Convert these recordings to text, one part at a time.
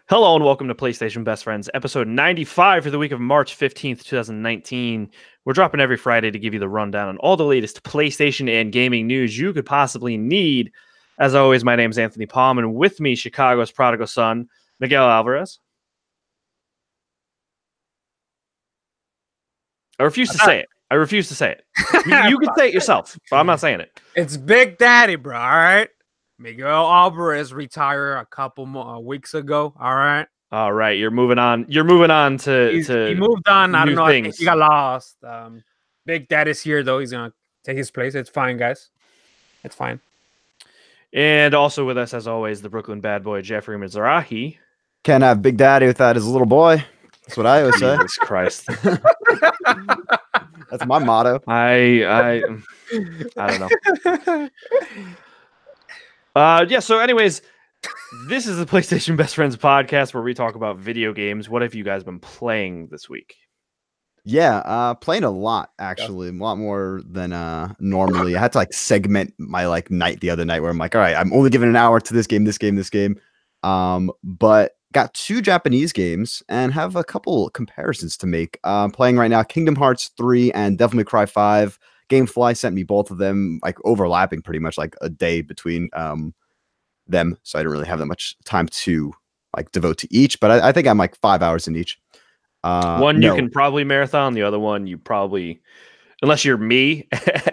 Hello and welcome to PlayStation Best Friends, episode 95 for the week of March 15th, 2019. We're dropping every Friday to give you the rundown on all the latest PlayStation and gaming news you could possibly need. As always, my name is Anthony Palm, and with me, Chicago's prodigal son, Miguel Alvarez. I refuse to say it. I refuse to say it. You can say it yourself, but I'm not saying it. It's Big Daddy, bro, all right? Miguel Alvarez retired a couple more weeks ago, all right? All right, you're moving on. You're moving on to He moved on. I don't know. I think things. he got lost. Big Daddy's here, though. He's going to take his place. It's fine, guys. It's fine. And also with us, as always, the Brooklyn bad boy, Jeffrey Mizrahi. Can't have Big Daddy without his little boy. That's what I always say. Jesus Christ. That's my motto. I don't know. Yeah, so anyways, this is the PlayStation Best Friends podcast where we talk about video games. What have you guys been playing this week? Yeah, playing a lot, actually. A lot more than normally. I had to segment my night the other night where I'm like, all right, I'm only giving an hour to this game. But got 2 Japanese games and have a couple comparisons to make. Playing right now Kingdom Hearts 3 and Devil May Cry 5. Gamefly sent me both of them overlapping pretty much a day between them, so I didn't really have that much time to devote to each, but I think I'm 5 hours in each. One you can probably marathon, the other one you probably, unless you're me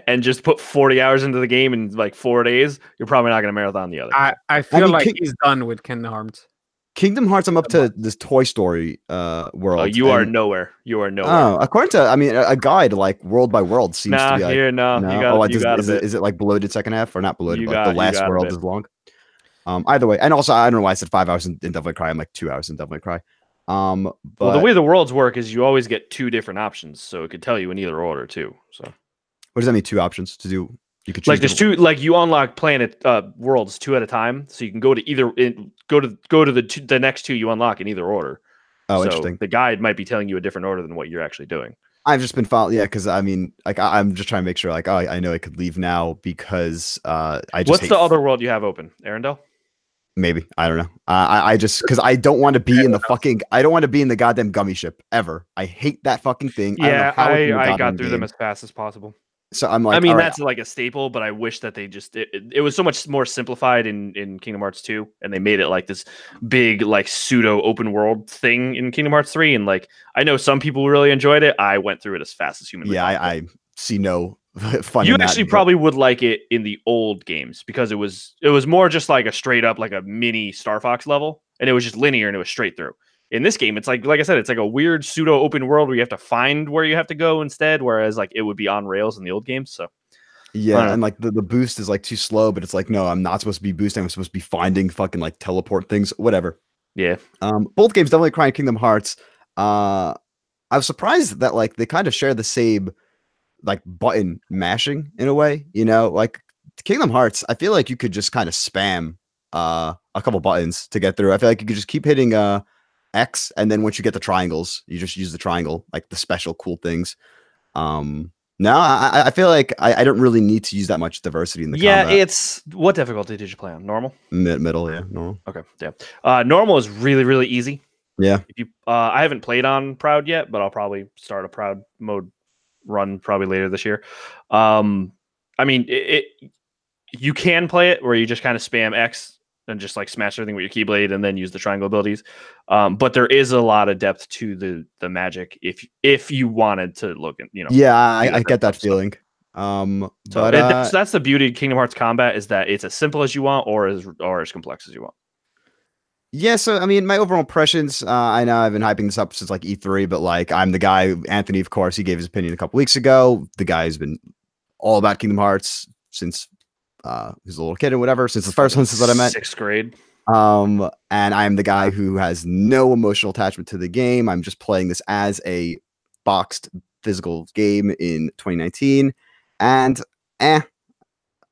and just put 40 hours into the game in 4 days, you're probably not going to marathon the other. I feel he's done with Kingdom Hearts. Kingdom Hearts, I'm up to this Toy Story world. Oh, you are nowhere. You are nowhere. Oh, according to, a guide world by world seems to be You got is it bloated second half or not bloated? The last world is long. Either way, and also I don't know why I said 5 hours in Devil May Cry. I'm 2 hours in Devil May Cry. But well, the way the worlds work is you always get 2 different options, so it could tell you in either order too. So what does that mean? 2 options to do? You could choose there's 2, you unlock planet worlds 2 at a time, so you can go to either go to the next 2 you unlock in either order. Oh, so interesting. The guide might be telling you a different order than what you're actually doing. I've just been following, because I'm just trying to make sure I know I could leave now because What's the other world you have open? Arendelle? Maybe, I don't know. I just because I don't want to be in the I don't want to be in the goddamn gummy ship ever. I hate that fucking thing. Yeah, I got through them as fast as possible. So I'm that's a staple, but I wish that they just it was so much more simplified in Kingdom Hearts 2, and they made it this big pseudo open world thing in Kingdom Hearts 3, and I know some people really enjoyed it. I went through it as fast as humanly possible. I see no fun. You actually probably would like it in the old games because it was more just a straight up a mini Star Fox level, and it was just linear and it was straight through. In this game, it's like I said, it's a weird pseudo open world where you have to find where you have to go instead, whereas it would be on rails in the old games. So yeah, and the boost is too slow, but it's no, I'm not supposed to be boosting. I'm supposed to be finding fucking teleport things, whatever. Yeah. Both games definitely crying Kingdom Hearts. I was surprised that they kind of share the same button mashing in a way, Kingdom Hearts. I feel you could just kind of spam a couple buttons to get through. I feel you could just keep hitting X, and then once you get the triangles, you just use the triangle, the special cool things. No, I feel I don't really need to use that much diversity in the combat. It's what difficulty did you play on? Normal? Middle, yeah, normal. Okay, yeah. Normal is really, really easy. Yeah. If you, I haven't played on Proud yet, but I'll probably start a Proud mode run probably later this year. You can play it where you just kind of spam X and just smash everything with your Keyblade and then use the triangle abilities. But there is a lot of depth to the magic if you wanted to look at, Yeah, I get that feeling. That's the beauty of Kingdom Hearts combat, is that it's as simple as you want or as complex as you want. Yeah, so my overall impressions, I know I've been hyping this up since E3, but I'm the guy, Anthony, of course, he gave his opinion a couple weeks ago. The guy has been all about Kingdom Hearts since he was a little kid and whatever, since the first one, since I met 6th grade. And I'm the guy who has no emotional attachment to the game. I'm just playing this as a boxed physical game in 2019, and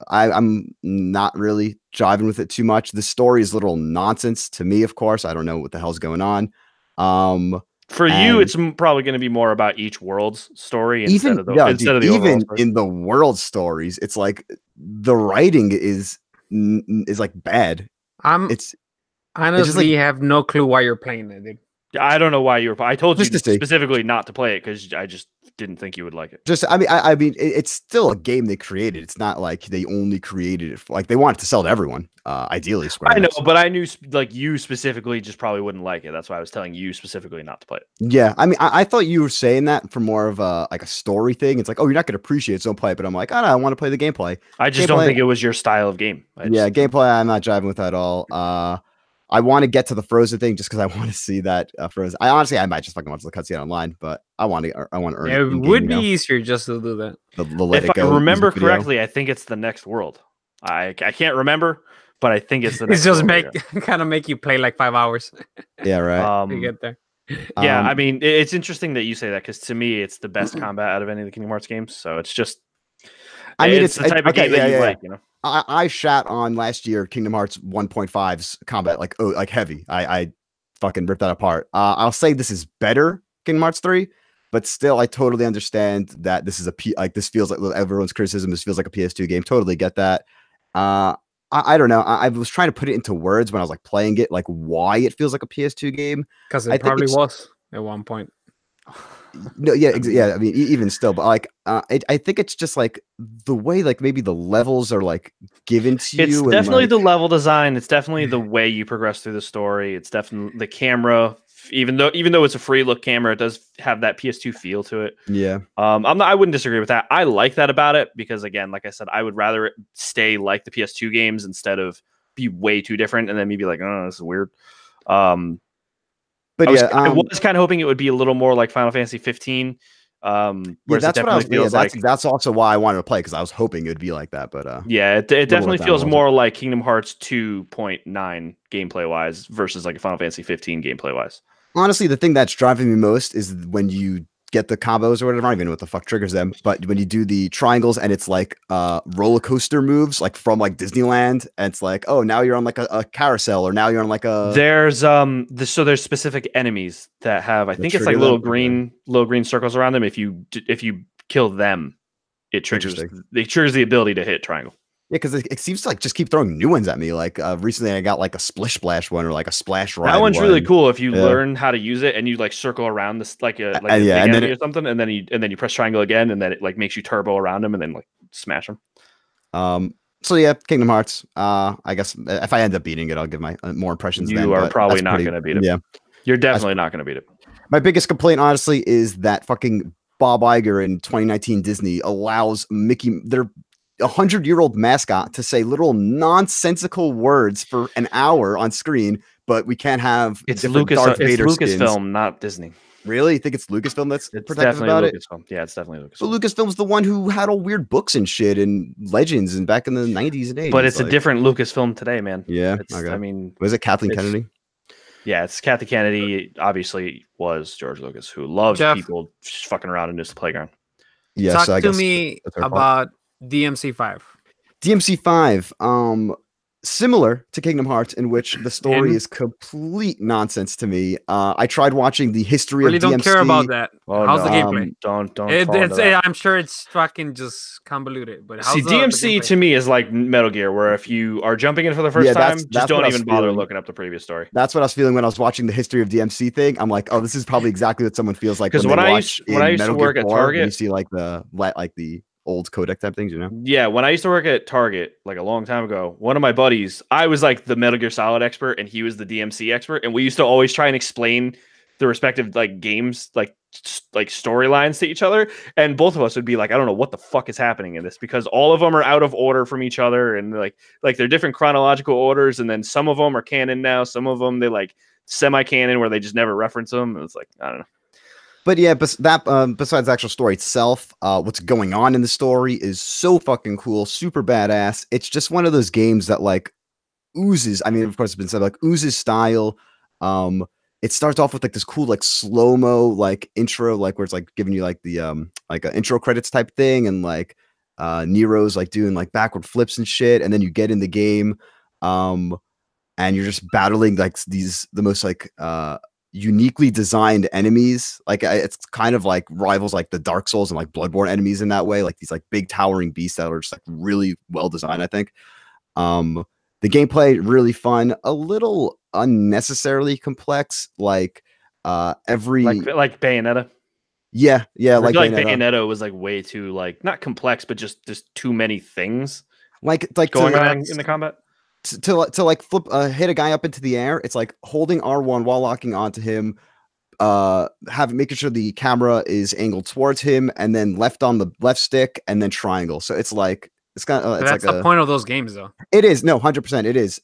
I'm not really jiving with it too much. The story is literal nonsense to me, of course. I don't know what the hell's going on. For you, it's probably going to be more about each world's story instead of the even in the world stories. It's the writing is bad. Honestly, have no clue why you're playing it, dude. I don't know why you were. I told you Just to see. specifically not to play it because I just didn't think you would like it. Just, I mean, it's still a game they created. It's not like they only created it like they wanted to sell to everyone. Ideally, Square I know, Enix. but I knew like you specifically just probably wouldn't like it. That's why I was telling you specifically not to play it. Yeah, I mean, I thought you were saying that for more of a like a story thing. It's like, oh, you're not going to appreciate it, so don't play it. But I'm like, I want to play the gameplay. I just don't think it was your style of game. Gameplay, I'm not driving with that at all. I want to get to the Frozen thing just because I want to see that Frozen. I might just fucking watch the cutscene online, but I want to earn it. It would be easier just to do that. If I remember correctly, I think it's the next world. I can't remember, but I think it's the next. It's just kind of make you play like 5 hours. Yeah, right. To get there. Yeah, I mean, it's interesting that you say that because to me, it's the best combat out of any of the Kingdom Hearts games. So it's just, I mean, it's the type of game that you like, you know. I shat on last year Kingdom Hearts 1.5's combat like heavy. I fucking ripped that apart. I'll say this is better Kingdom Hearts 3, but still I totally understand that this is this feels like everyone's criticism. This feels like a PS2 game. Totally get that. I don't know. I was trying to put it into words when I was like playing it, like why it feels like a PS2 game. Because it probably was at one point. No, yeah. I mean, even still, but like, I think it's just like the way, like maybe the levels are like given to you. It's definitely the level design. It's definitely the way you progress through the story. It's definitely the camera. Even though it's a free look camera, it does have that PS2 feel to it. Yeah. I wouldn't disagree with that. I like that about it because again, like I said, I would rather it stay like the PS2 games instead of be way too different and then maybe like, oh, this is weird. But I was kind of hoping it would be a little more like Final Fantasy 15. That's what I was. That's also why I wanted to play because I was hoping it would be like that. But it definitely feels more like Kingdom Hearts 2.9 gameplay wise versus like a Final Fantasy 15 gameplay wise. Honestly, the thing that's driving me most is when you get the combos or whatever. I don't even know what the fuck triggers them, but when you do the triangles and it's like roller coaster moves, like from like Disneyland, and it's like, oh, now you're on like a carousel, or now you're on like a. There's there's specific enemies that have I think it's like little green circles around them. If you kill them, it triggers the ability to hit triangle. Yeah, because it seems to like just keep throwing new ones at me. Like recently, I got like a Splish Splash one or like a Splash Ride. That one's really cool if you learn how to use it and you like circle around this like a enemy or something, and then you press triangle again, and then it like makes you turbo around them and then like smash them. So yeah, Kingdom Hearts. I guess if I end up beating it, I'll give my more impressions. You are probably not going to beat it. Yeah, you're definitely not going to beat it. My biggest complaint, honestly, is that fucking Bob Iger in 2019 Disney allows Mickey. Their 100-year-old mascot to say literal nonsensical words for an hour on screen, but we can't have it's Lucasfilm, not Disney. Really? You think it's Lucasfilm that's protective about Lucasfilm. It? Yeah, it's definitely Lucasfilm. But Lucasfilm's the one who had all weird books and shit and legends and back in the 90s and 80s. But it's a different Lucasfilm today, man. Yeah. Okay. I mean, was it Kathleen Kennedy? Yeah, it's Kathy Kennedy. Obviously, was George Lucas, who loves people just fucking around in this playground. Yeah. Talk to me about DMC5. DMC5, similar to Kingdom Hearts, in which the story is complete nonsense to me. I tried watching the history of DMC. Really don't care about that. How's the gameplay? Don't. I'm sure it's fucking just convoluted. But see, DMC to me is like Metal Gear, where if you are jumping in for the first time, just don't even bother looking up the previous story. That's what I was feeling when I was watching the history of DMC thing. I'm like, oh, this is probably exactly what someone feels like when I used to work at Target. You see like the old codec type things, you know? Yeah, when I used to work at Target, like a long time ago, one of my buddies, I was like the Metal Gear Solid expert and he was the DMC expert, and we used to always try and explain the respective like games, like storylines to each other, and both of us would be like, I don't know what the fuck is happening in this, because all of them are out of order from each other, and like they're different chronological orders, and then some of them are canon now, some of them they like semi-canon where they just never reference them, and it's like, I don't know. But yeah, besides the actual story itself, what's going on in the story is so fucking cool, super badass. It's just one of those games that like oozes. I mean, of course, it's been said like oozes style. It starts off with like this cool like slow-mo like intro, like where it's like giving you like the like an intro credits type thing, and like Nero's like doing like backward flips and shit, and then you get in the game, and you're just battling like the most like uniquely designed enemies. Like it's kind of like rivals like the Dark Souls and like Bloodborne enemies in that way, like these like big towering beasts that are just like really well designed, I think. The gameplay really fun, a little unnecessarily complex. Like every like Bayonetta. yeah, I like feel like Bayonetta. Bayonetta was like way too like not complex, but just too many things Like going to on in the combat. to like flip hit a guy up into the air. It's like holding R1 while locking onto him, making sure the camera is angled towards him, and then left on the left stick, and then triangle. So it's like it's kind of it's That's like the point of those games, though. it is no 100% it is.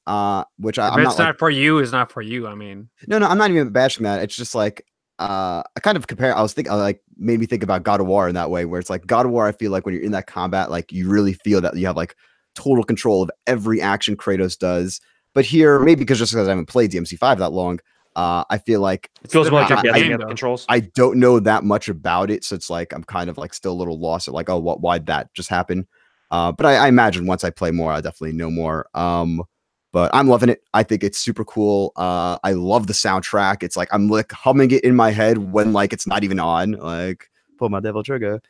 Which If I'm it's not like not for you, it's not for you. I mean, no, I'm not even bashing that. It's just like I kind of compare. I was thinking like made me think about God of War in that way, where it's like God of War. I feel like when you're in that combat, like you really feel that you have like total control of every action Kratos does. But here, maybe because I haven't played DMC5 that long, I feel like It feels more like you're I- guessing game, at the though. controls. I don't know that much about it, so it's like I'm kind of like still a little lost at like, oh, why'd that just happen? But I imagine once I play more, I'll definitely know more. But I'm loving it. I think it's super cool. I love the soundtrack. It's like I'm like humming it in my head when like it's not even on. Like pull my devil trigger.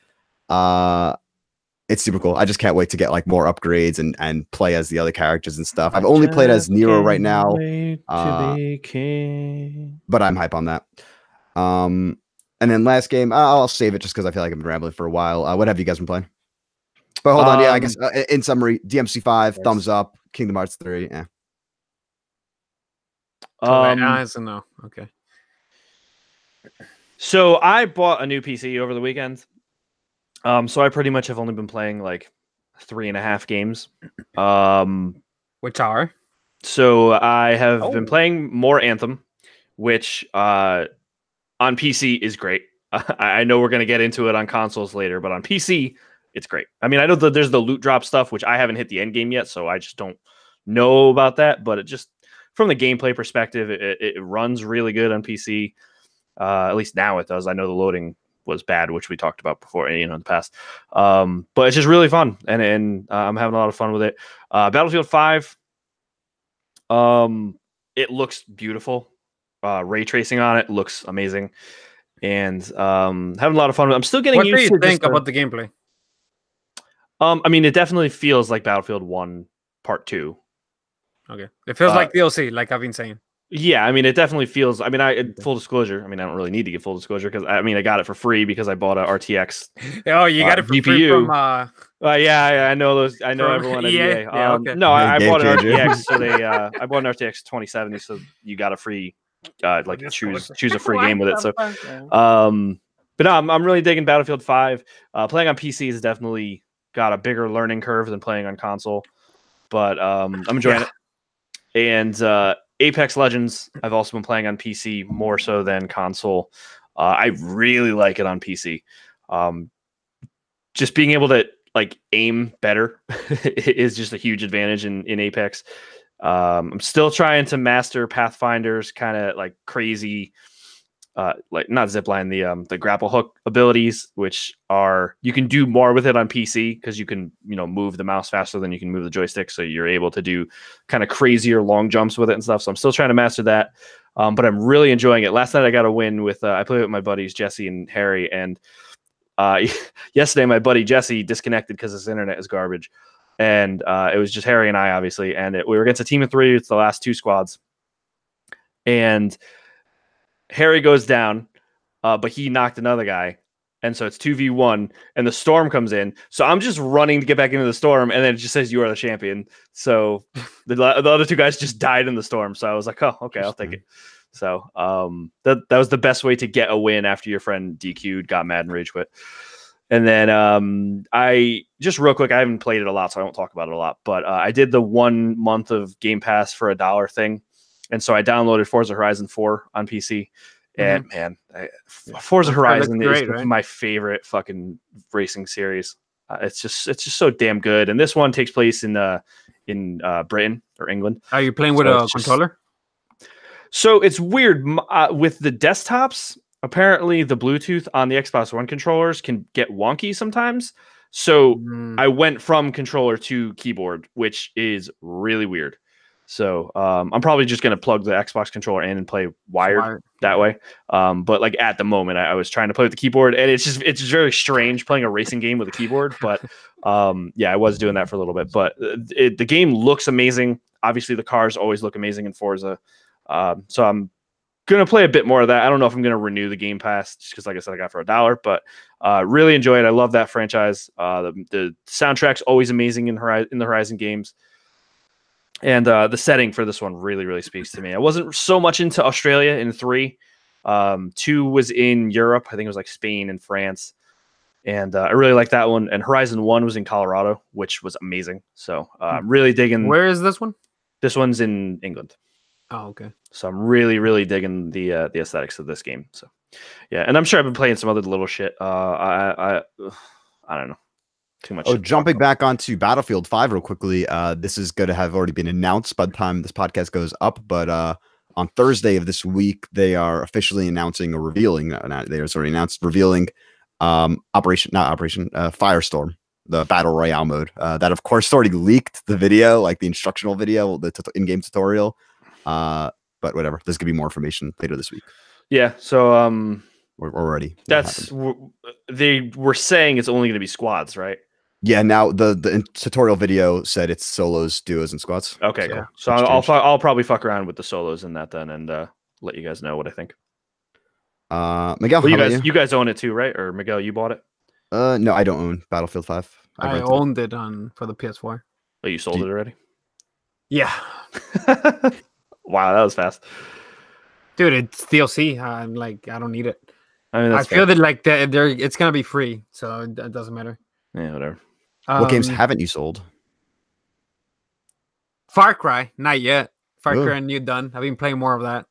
It's super cool. I just can't wait to get like more upgrades and play as the other characters and stuff. I've only played as Nero right now, but I'm hype on that. And then last game, I'll save it just because I feel like I've been rambling for a while. What have you guys been playing? But hold on, yeah, I guess in summary, DMC5, thumbs up. Kingdom Hearts 3, yeah. no. Okay. So I bought a new PC over the weekend. So I pretty much have only been playing like 3.5 games. Which are? So I have been playing more Anthem, which on PC is great. I know we're going to get into it on consoles later, but on PC, it's great. I mean, I know that there's the loot drop stuff, which I haven't hit the end game yet, so I just don't know about that. But it just, from the gameplay perspective, it runs really good on PC. At least now it does. I know the loading was bad, which we talked about before, in the past. But it's just really fun, and I'm having a lot of fun with it. Battlefield 5, it looks beautiful. Ray tracing on it looks amazing, and having a lot of fun with it. I'm still getting What do used you to think about the gameplay? I mean, it definitely feels like Battlefield 1 Part 2. Okay, it feels like DLC, like I've been saying. Yeah, I mean, it definily feels. I mean, full disclosure. I mean, I don't really need to give full disclosure because I mean, I got it for free because I bought a RTX. Oh, you got it for GPU. free from Yeah, I know those. I know from everyone at EA? EA. Yeah, okay. No, I Game bought an changer. RTX. So I bought an RTX 2070. So you got a free, like choose a free game with it. So, but no, I'm really digging Battlefield 5. Playing on PC has definitely got a bigger learning curve than playing on console, but I'm enjoying it. And Apex Legends, I've also been playing on PC more so than console. I really like it on PC. Just being able to like aim better is just a huge advantage in Apex. I'm still trying to master Pathfinder's kind of like crazy, like not zipline, the grapple hook abilities, which are you can do more with it on PC because you can move the mouse faster than you can move the joystick, so you're able to do kind of crazier long jumps with it and stuff. So I'm still trying to master that, but I'm really enjoying it. Last night I got a win with I played with my buddies Jesse and Harry, and yesterday my buddy Jesse disconnected because his internet is garbage, and it was just Harry and I obviously, and we were against a team of 3. It's the last 2 squads, and Harry goes down, but he knocked another guy. And so it's 2v1, and the storm comes in. So I'm just running to get back into the storm, and then it just says you are the champion. So the other 2 guys just died in the storm. So I was like, oh, okay, I'll take it. So that was the best way to get a win after your friend DQ'd, got mad and rage quit. And then I just real quick, I haven't played it a lot, so I won't talk about it a lot. But I did the 1 month of Game Pass for $1 thing. And so I downloaded Forza Horizon 4 on PC, and man, Forza Horizon is my favorite fucking racing series. It's just so damn good. And this one takes place in Britain or England. Are you playing with a controller? So it's weird with the desktops. Apparently, the Bluetooth on the Xbox One controllers can get wonky sometimes. So I went from controller to keyboard, which is really weird. So I'm probably just going to plug the Xbox controller in and play wired that way. But like at the moment, I was trying to play with the keyboard, and it's very strange playing a racing game with a keyboard. But yeah, I was doing that for a little bit. But the game looks amazing. Obviously, the cars always look amazing in Forza. So I'm gonna play a bit more of that. I don't know if I'm gonna renew the Game Pass just because, like I said, I got it for $1, but really enjoy it. I love that franchise. The soundtrack's always amazing in the Horizon games, and the setting for this one really, really speaks to me. I wasn't so much into Australia in 3. 2 was in Europe. I think it was like Spain and France, and I really like that one. And Horizon 1 was in Colorado, which was amazing. So I'm really digging. Where is this one? This one's in England. Oh, okay. So I'm really, really digging the aesthetics of this game. So yeah, and I'm sure I've been playing some other little shit. I don't know, too much. Oh, jumping back onto Battlefield 5 real quickly. This is going to have already been announced by the time this podcast goes up, but on Thursday of this week, they are officially announcing or revealing. They already announced revealing Firestorm, the battle royale mode. That of course already leaked the video, like the instructional video, the in-game tutorial. But whatever. There's gonna be more information later this week. Yeah. So we're already. They were saying it's only gonna be squads, right? Yeah. Now the tutorial video said it's solos, duos, and squads. Okay. Cool. So I'll probably fuck around with the solos in that then, and let you guys know what I think. Miguel, well, you guys own it too, right? Or Miguel, you bought it? No, I don't own Battlefield 5. I owned it for the PS4. Oh, you sold it already? Yeah. Wow, that was fast, dude. It's DLC. I'm like, I don't need it. I mean, I feel that like it's gonna be free, so it doesn't matter. Yeah, whatever. What games haven't you sold? Far Cry, not yet. Far Cry New Dawn. I've been playing more of that.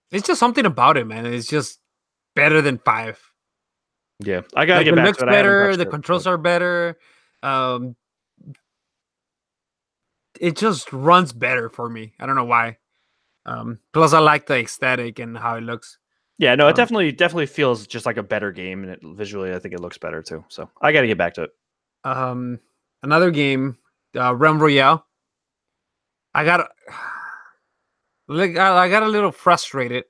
It's just something about it, man. It's just better than 5. Yeah, I gotta get back to it. It looks better. The controls are better. It just runs better for me. I don't know why. Plus, I like the aesthetic and how it looks. Yeah, no, it definitely feels just like a better game, and visually, I think it looks better too. So I got to get back to it. Another game, Realm Royale. I got a little frustrated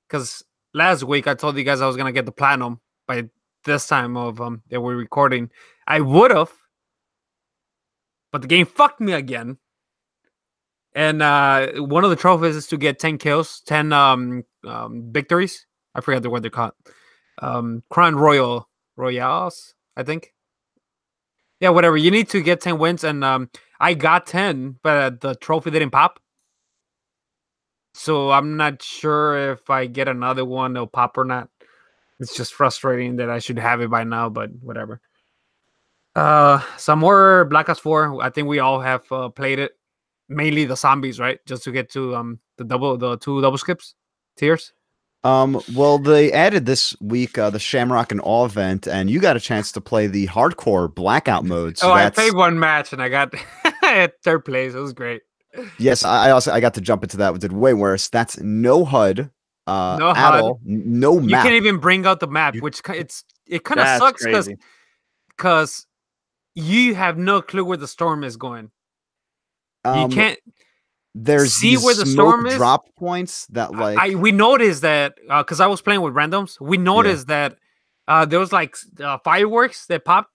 because last week I told you guys I was gonna get the platinum by this time of that we're recording. I would have, but the game fucked me again. And one of the trophies is to get 10 kills, 10 victories. I forgot the word they're called. Crown Royales, I think. Yeah, whatever. You need to get 10 wins, and I got 10, but the trophy didn't pop. So I'm not sure if I get another one, it'll pop or not. It's just frustrating that I should have it by now, but whatever. Some more Black Ops 4. I think we all have played it. Mainly the zombies, right? Just to get to the 2 double skips tiers. Well, they added this week the Shamrock and Awe event, and you got a chance to play the hardcore blackout mode. So I played one match and I got at 3rd place. It was great. Yes, I got to jump into that. We did way worse. That's no HUD. No at HUD. all. No map. You can't even bring out the map, which it kind of sucks because you have no clue where the storm is going. You can't see where the storm is. Drop points that like we noticed that because I was playing with randoms. We noticed that there was like fireworks that popped.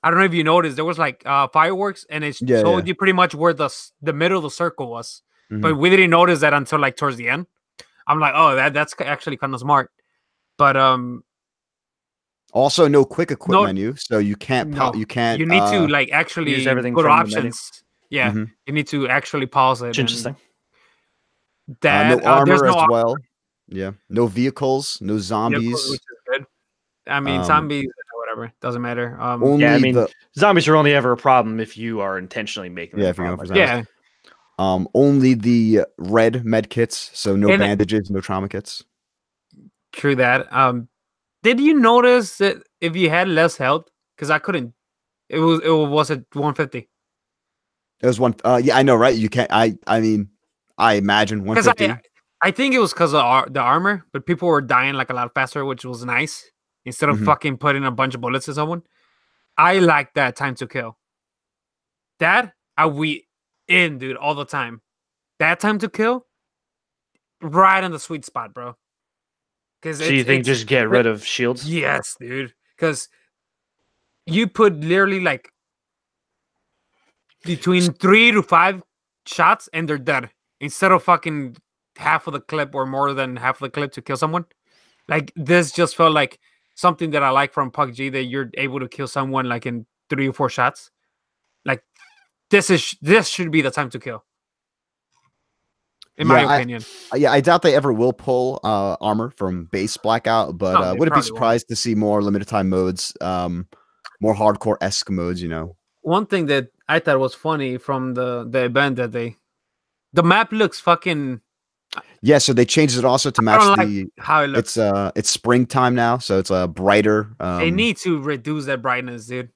I don't know if you noticed. There was like fireworks, and it showed you pretty much where the middle of the circle was. Mm-hmm. But we didn't notice that until like towards the end. I'm like, oh, that's actually kind of smart. But also no quick equip menu, so you can't. You need to like actually use everything go to from options. Yeah, you need to actually pause it. Interesting. No armor as well. Yeah, no vehicles, no zombies. Which is good. I mean, zombies, whatever, doesn't matter. Zombies are only ever a problem if you are intentionally making them. Only the red med kits, so no bandages, no trauma kits. True that. Did you notice that if you had less health, because I couldn't, it was at 150. It was one. Yeah, I know, right? You can't. I mean, I imagine 150. I think it was because of the armor, but people were dying like a lot faster, which was nice. Instead of fucking putting a bunch of bullets in someone, I like that time to kill. That we in, dude, all the time. That time to kill, right in the sweet spot, bro. So you think just get rid of shields? Yes, dude. Because you put literally like between 3 to 5 shots and they're dead. Instead of fucking half of the clip or more than half of the clip to kill someone. Like this just felt like something that I like from PUBG, that you're able to kill someone like in 3 or 4 shots. Like this should be the time to kill. In my opinion. I doubt they ever will pull armor from base Blackout, but No, wouldn't be surprised to see more limited time modes, more hardcore-esque modes, you know. One thing that I thought was funny from the event that the map looks fucking. Yeah, so they changed it also to match how it looks. It's springtime now, so it's brighter. They need to reduce that brightness, dude.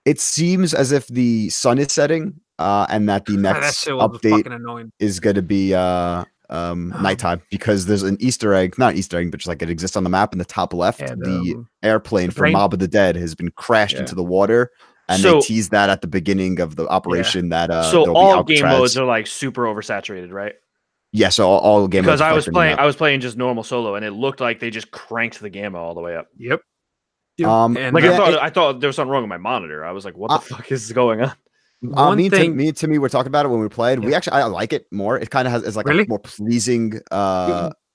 It seems as if the sun is setting, and that the next update is going to be nighttime, because there's an Easter egg, not Easter egg, but just like it exists on the map in the top left. Yeah, the airplane from Mob of the Dead has been crashed into the water. And they tease that at the beginning of the operation that so all game modes are like super oversaturated, right? Yeah, so all game modes. Because I was playing just normal solo, and it looked like they just cranked the gamma all the way up. Yep. I thought there was something wrong with my monitor. I was like, what the fuck is going on? Me and we were talking about it when we played. Yeah. I like it more. It kind of has like a more pleasing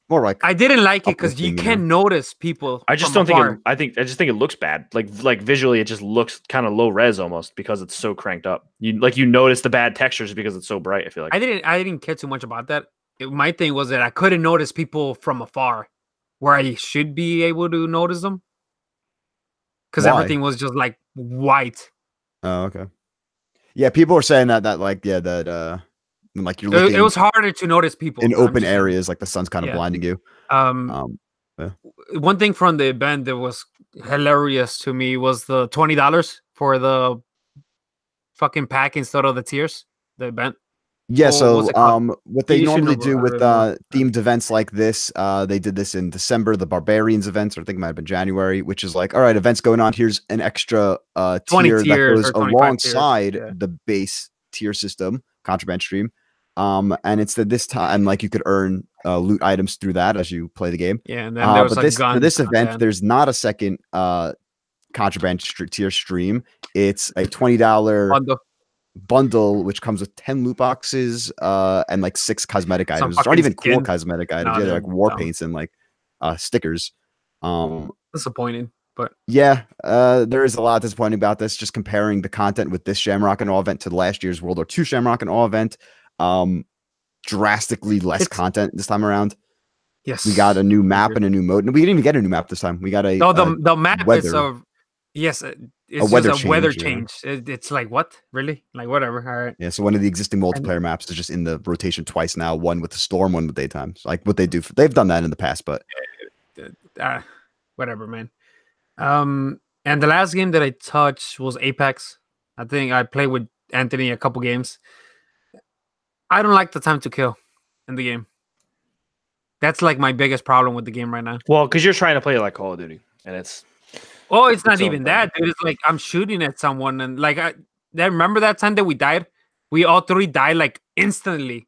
more like I didn't like it because you can't notice people. I just don't think I just think it looks bad. Like visually, it just looks kind of low res almost because it's so cranked up. You notice the bad textures because it's so bright. I feel like I didn't care too much about that. My thing was that I couldn't notice people from afar, where I should be able to notice them, because everything was just like white. Oh, okay. Yeah, people were saying that like like you're looking. It was harder to notice people in open areas, like the sun's kind of blinding you. One thing from the event that was hilarious to me was the $20 for the fucking pack instead of the tiers. The event. Yeah, so what they normally do with themed events like this, they did this in December, the Barbarians events, or I think it might have been January, which is like, all right, events going on. Here's an extra tier that goes alongside the base tier system, Contraband Stream. And it's that this time, like you could earn loot items through that as you play the game. Yeah, and then there was for this event, there's not a second Contraband tier stream. It's a $20 bundle, which comes with 10 loot boxes and like 6 cosmetic items. There aren't even cool cosmetic items. They're like war paints and like stickers. Disappointing, but yeah, there is a lot disappointing about this. Just comparing the content with this Shamrock and All event to last year's World War II Shamrock and All event, drastically less content this time around. Yes, we got a new map and a new mode. We didn't even get a new map this time. We got the map is it's a weather change. It's like, what? Really? Like, whatever. All right. Yeah, so one of the existing multiplayer maps is just in the rotation twice now, one with the storm, one with daytime. So like what they do, they've done that in the past, but whatever, man. And the last game that I touched was Apex. I think I played with Anthony a couple games. I don't like the time to kill in the game. That's like my biggest problem with the game right now. Well, because you're trying to play it like Call of Duty, and it's not even that, dude. It's like I'm shooting at someone, and like I remember that time that we died. We all 3 died like instantly,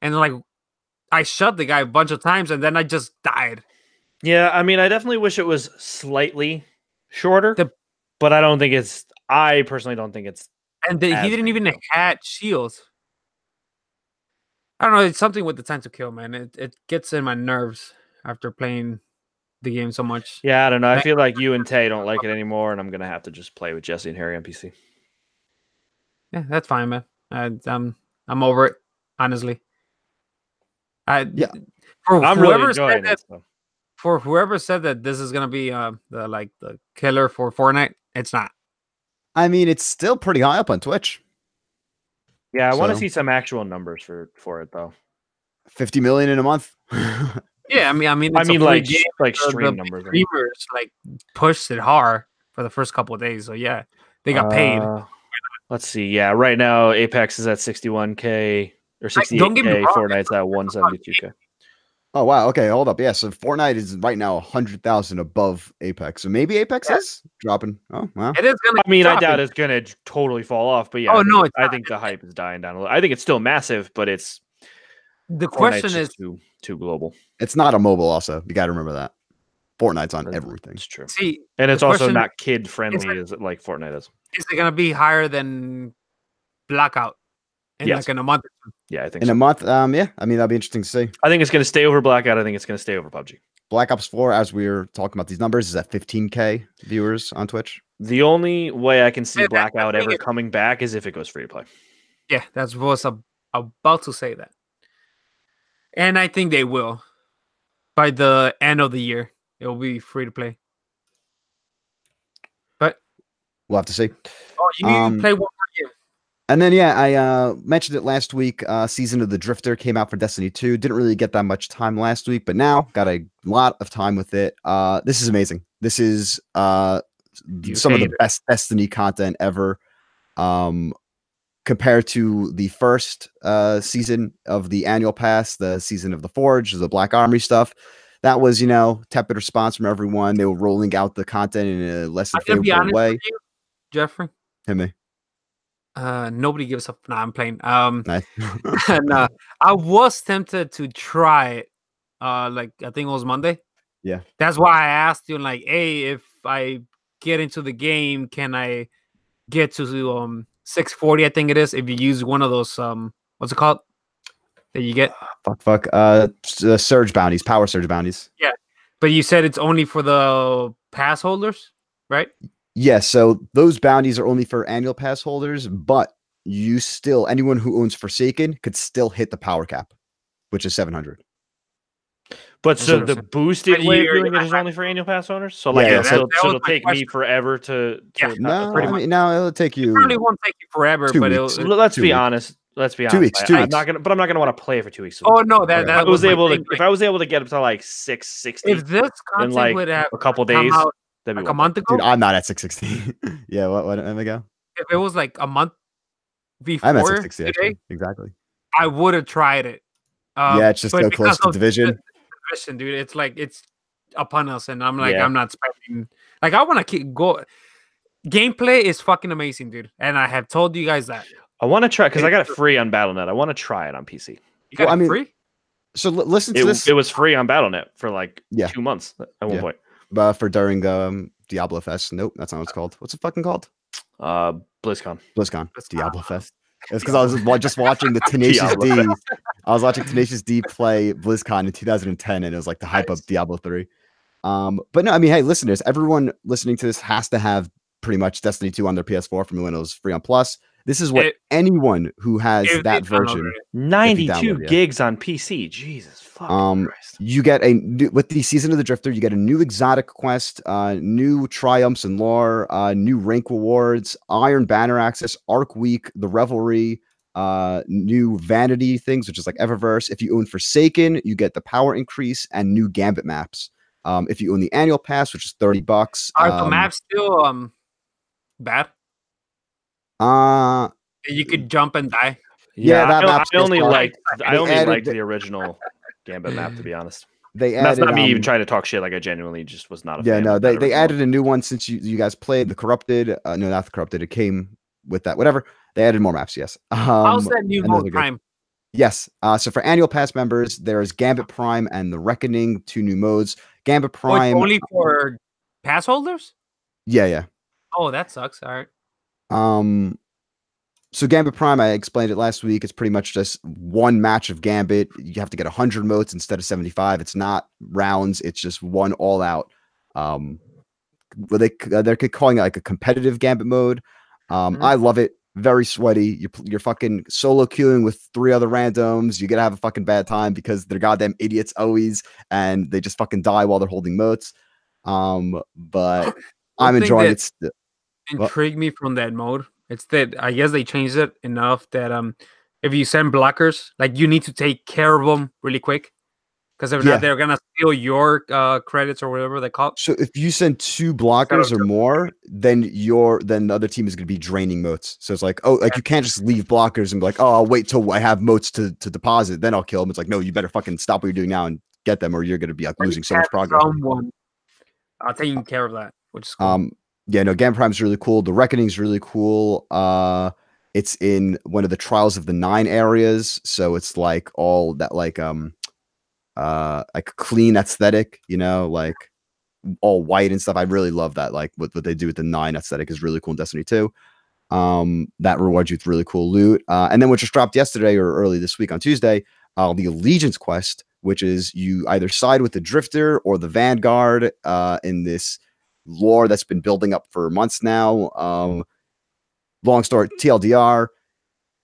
and like I shot the guy a bunch of times, and then I just died. Yeah, I mean, I definitely wish it was slightly shorter, but I don't think it's. I personally don't think it's. And he didn't even have shields. I don't know. It's something with the time to kill, man. It gets in my nerves after playing the game so much. Yeah, I don't know. I feel like you and Tay don't like it anymore, and I'm gonna have to just play with Jesse and Harry on PC. Yeah, that's fine, man. I'm over it, honestly. I'm really enjoying it. For whoever said that this is gonna be the killer for Fortnite, it's not. I mean, it's still pretty high up on Twitch. Yeah, I want to see some actual numbers for it though. 50 million in a month. Yeah, I mean, like stream numbers. Streamers like pushed it hard for the first couple of days, so yeah, they got paid. Let's see. Yeah, right now Apex is at 61K or 68K. Fortnite's at 172K. Oh wow. Okay, hold up. Yeah, so Fortnite is right now 100,000 above Apex. So maybe Apex is dropping. Oh wow. It is gonna. I mean, I doubt it's gonna totally fall off, but yeah. I think the hype is dying down a little. I think it's still massive, but it's. The question is too global. It's not a mobile. Also, you got to remember that Fortnite's on everything. It's true. See, and it's also not kid friendly as like Fortnite is. Is it gonna be higher than Blackout? Yes. like in a month. Yeah, I think In so. a month. Yeah. I mean, that'll be interesting to see. I think it's going to stay over Blackout. I think it's going to stay over PUBG. Black Ops 4, as we were talking about these numbers, is at 15K viewers on Twitch. The only way I can see Yeah, Blackout the thing ever is- coming back is if it goes free to play. Yeah, that's what I was about to say that. And I think they will. By the end of the year, it will be free to play. But We'll have to see. you play one more game. And then, yeah, I mentioned it last week. Season of the Drifter came out for Destiny 2. Didn't really get that much time last week, but now got a lot of time with it. This is amazing. This is some of the best Destiny content ever. Compared to the first season of the annual pass, the season of the Forge, the Black Armory stuff. That was, tepid response from everyone. They were rolling out the content in a less than favorable way. With you, Jeffrey. Hit me. Nobody gives up. Nah, I'm playing. Nice. And I was tempted to try it. Like I think it was Monday. Yeah. That's why I asked you, like, hey, if I get into the game, can I get to 640? I think it is. If you use one of those what's it called? That you get Surge bounties, power surge bounties. Yeah. But you said it's only for the pass holders, right? Yeah, so those bounties are only for annual pass holders, but anyone who owns Forsaken could still hit the power cap, which is 700. But so the boosted way of you're doing it is only for annual pass owners? So like Yeah, so that was it'll my take me question. forever to No, pretty much. it'll take you. It probably won't take you forever, 2 but weeks. Let's 2 be weeks. honest. Let's be 2 honest. weeks, 2 I'm weeks. not gonna, but I'm not gonna want to play for 2 weeks. Oh no, that Okay. that I was my able to thing. if I was able to get up to like 660 If this content like would have a couple come days, out that'd be like a one month ago, Dude, I'm not at 660. Yeah, what am I go? if it was like a month before I'm at 660 today, actually. Exactly. I would have tried it. Yeah, it's just but so close because to of Division. Division, dude. It's like it's upon us, and I'm like, Yeah. I'm not spending. Like, I want to keep go. Gameplay is fucking amazing, dude, and I have told you guys that. I want to try because I got it free on BattleNet. I want to try it on PC. You got Well, it I mean, free. So listen to this. It was free on BattleNet for like Yeah. 2 months at one Yeah. point. For during Diablo Fest. Nope, that's not what it's called. What's it fucking called? BlizzCon. BlizzCon. Diablo Fest. It's because I was just watching the Tenacious D. Diablo I was watching Tenacious D play BlizzCon in 2010, and it was like the hype of Diablo 3. But no, I mean, hey, listeners, everyone listening to this has to have pretty much Destiny 2 on their PS4 from when it was free on Plus. This is what anyone who has If that they download version. it. 92 download it, gigs on PC. Jesus fucking Christ. You get with the Season of the Drifter, you get a new exotic quest, new triumphs and lore, new rank rewards, Iron Banner access, Arc Week, the Revelry, new vanity things, which is like Eververse. If you own Forsaken, you get the power increase and new Gambit maps. If you own the annual pass, which is $30, Are the maps still bad? You could jump and die. Yeah, that I map's only still liked fun. I only added liked the- the original Gambit map, to be honest. They And that's added, not me even trying to talk shit. Like I genuinely just was not a yeah, fan. no, of that they original. added a new one since you guys played the Corrupted. No, not the Corrupted. It came with that. Whatever. They added more maps. Yes. How's that new and those are mode good. Prime? Yes. So for annual pass members, there is Gambit Prime and the Reckoning, 2 new modes. Gambit Oh, it's Prime. only for pass holders? Yeah. Oh, that sucks. All right. So Gambit Prime, I explained it last week. It's pretty much just one match of Gambit. You have to get 100 motes instead of 75. It's not rounds. It's just one all out. They're calling it like a competitive Gambit mode. I love it. Very sweaty. You're fucking solo queuing with 3 other randoms. You're gonna have a fucking bad time because they're goddamn idiots always, and they just fucking die while they're holding motes. But I'm enjoying it. Intrigued me from that mode. It's that I guess they changed it enough that if you send blockers, like you need to take care of them really quick, because if not, they're gonna steal your credits or whatever they call it. So if you send 2 blockers or more, then the other team is gonna be draining motes. So it's like, you can't just leave blockers and be like, I'll wait till I have motes to deposit, then I'll kill them. It's like, no, you better fucking stop what you're doing now and get them, or you're gonna be like losing so much progress. Someone taking care of that, which is cool. Yeah, no, Gambit Prime is really cool. The Reckoning is really cool. It's in one of the Trials of the 9 areas, so it's like all that like clean aesthetic, like all white and stuff. I really love that. Like what they do with the 9 aesthetic is really cool in Destiny 2. That rewards you with really cool loot. And then what just dropped yesterday or early this week on Tuesday, the Allegiance quest, which is you either side with the Drifter or the Vanguard in this lore that's been building up for months now. Long story, TLDR,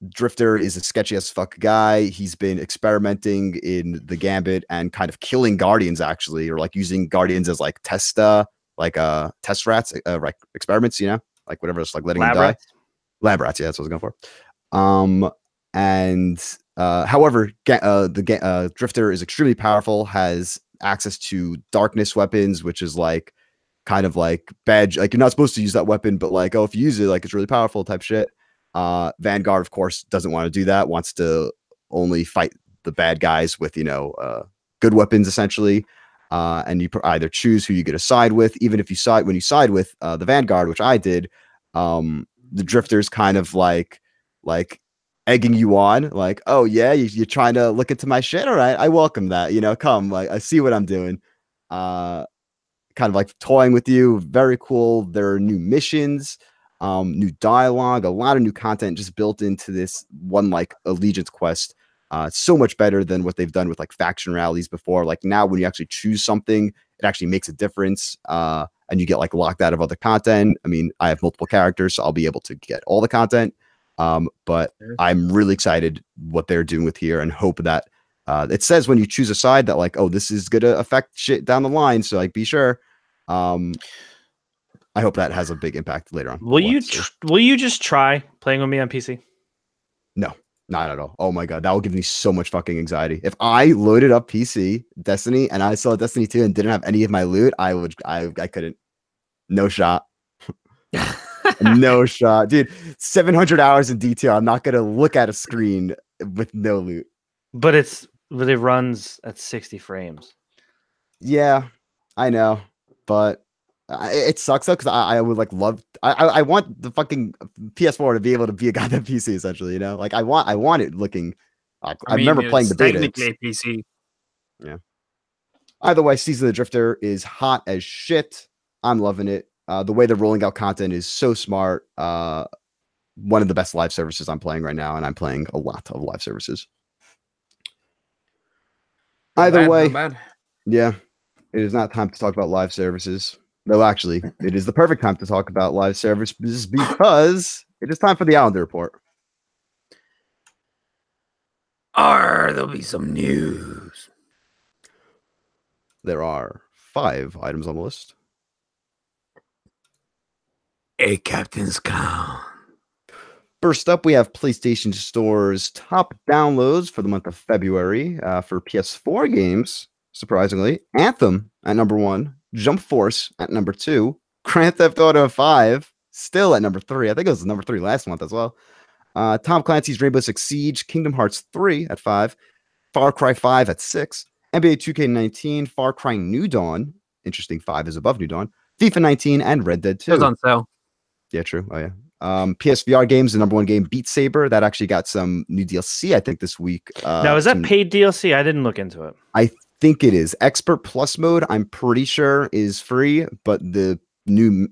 Drifter is a sketchy as fuck guy. He's been experimenting in the Gambit and kind of killing Guardians, actually, or like using Guardians as like test rats, like experiments, you know, like whatever, just like letting them die. Lab rats, yeah, that's what I was going for. However, the Drifter is extremely powerful, has access to darkness weapons, which is like kind of like bad, like you're not supposed to use that weapon, but like, oh, if you use it, like it's really powerful type shit. Vanguard, of course, doesn't want to do that, wants to only fight the bad guys with, you know, good weapons, essentially. And you either choose who you get to side with. Even if you side, when you side with the Vanguard, which I did, the Drifter's kind of like egging you on, like, oh yeah, you're trying to look into my shit. All right, I welcome that. You know, come, like, I see what I'm doing. Kind of like toying with you. Very cool. There are new missions, new dialogue, a lot of new content just built into this one like Allegiance quest. It's so much better than what they've done with like faction rallies before. Like now, when you actually choose something, it actually makes a difference. And you get like locked out of other content. I mean, I have multiple characters, so I'll be able to get all the content. But I'm really excited what they're doing with here and hope that it says when you choose a side that like, oh, this is going to affect shit down the line. So like, be sure. I hope that has a big impact later on. Will you just try playing with me on PC? No, not at all. Oh my God. That will give me so much fucking anxiety. If I loaded up PC Destiny and I saw Destiny 2 and didn't have any of my loot, I couldn't. No shot. No shot, dude. 700 hours in detail. I'm not going to look at a screen with no loot. But it runs at 60 frames. Yeah, I know, but it sucks though, because I would like love. I want the fucking PS4 to be able to be a goddamn PC, essentially. You know, like I want it looking. Like, I remember playing the beta. Technically PC. Yeah. Either way, Season of the Drifter is hot as shit. I'm loving it. The way they're rolling out content is so smart. One of the best live services I'm playing right now, and I'm playing a lot of live services. Either way, yeah, it is not time to talk about live services. No, actually, it is the perfect time to talk about live services because it is time for the Islander Report. There'll be some news. There are 5 items on the list. A captain's crown. First up, we have PlayStation Store's top downloads for the month of February for PS4 games. Surprisingly, Anthem at number 1, Jump Force at number 2, Grand Theft Auto 5 still at number 3. I think it was number 3 last month as well. Tom Clancy's Rainbow Six Siege, Kingdom Hearts 3 at 5, Far Cry 5 at 6, NBA 2K19, Far Cry New Dawn. Interesting, 5 is above New Dawn. FIFA 19 and Red Dead 2. It was on sale. Yeah, true. Oh yeah. PSVR games, the number 1 game, Beat Saber, that actually got some new DLC, I think, this week. Now, is that paid DLC? I didn't look into it. I think it is. Expert Plus mode, I'm pretty sure, is free, but the new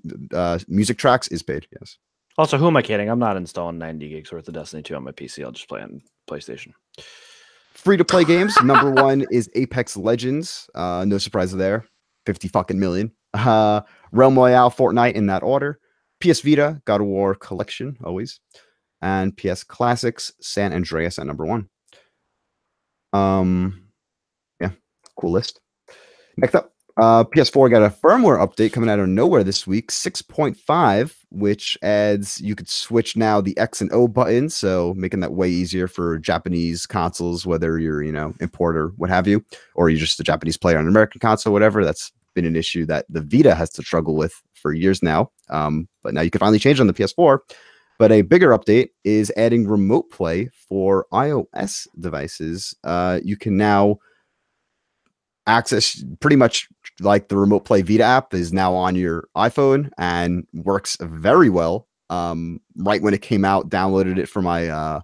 music tracks is paid, yes. Also, who am I kidding? I'm not installing 90 gigs worth of Destiny 2 on my PC. I'll just play on PlayStation. Free-to-play games, number 1 is Apex Legends. No surprise there. 50 fucking million. Realm Royale, Fortnite in that order. PS Vita, God of War Collection, always. And PS Classics, San Andreas at number 1. Yeah, cool list. Next up, PS4 got a firmware update coming out of nowhere this week, 6.5, which adds, you could switch now the X and O buttons, so making that way easier for Japanese consoles, whether you're, you know, importer, what have you, or you're just a Japanese player on an American console, whatever. That's been an issue that the Vita has to struggle with for years now. But now you can finally change on the PS4. But a bigger update is adding remote play for iOS devices. You can now access pretty much like the remote play Vita app is now on your iPhone and works very well. Right when it came out, downloaded it for my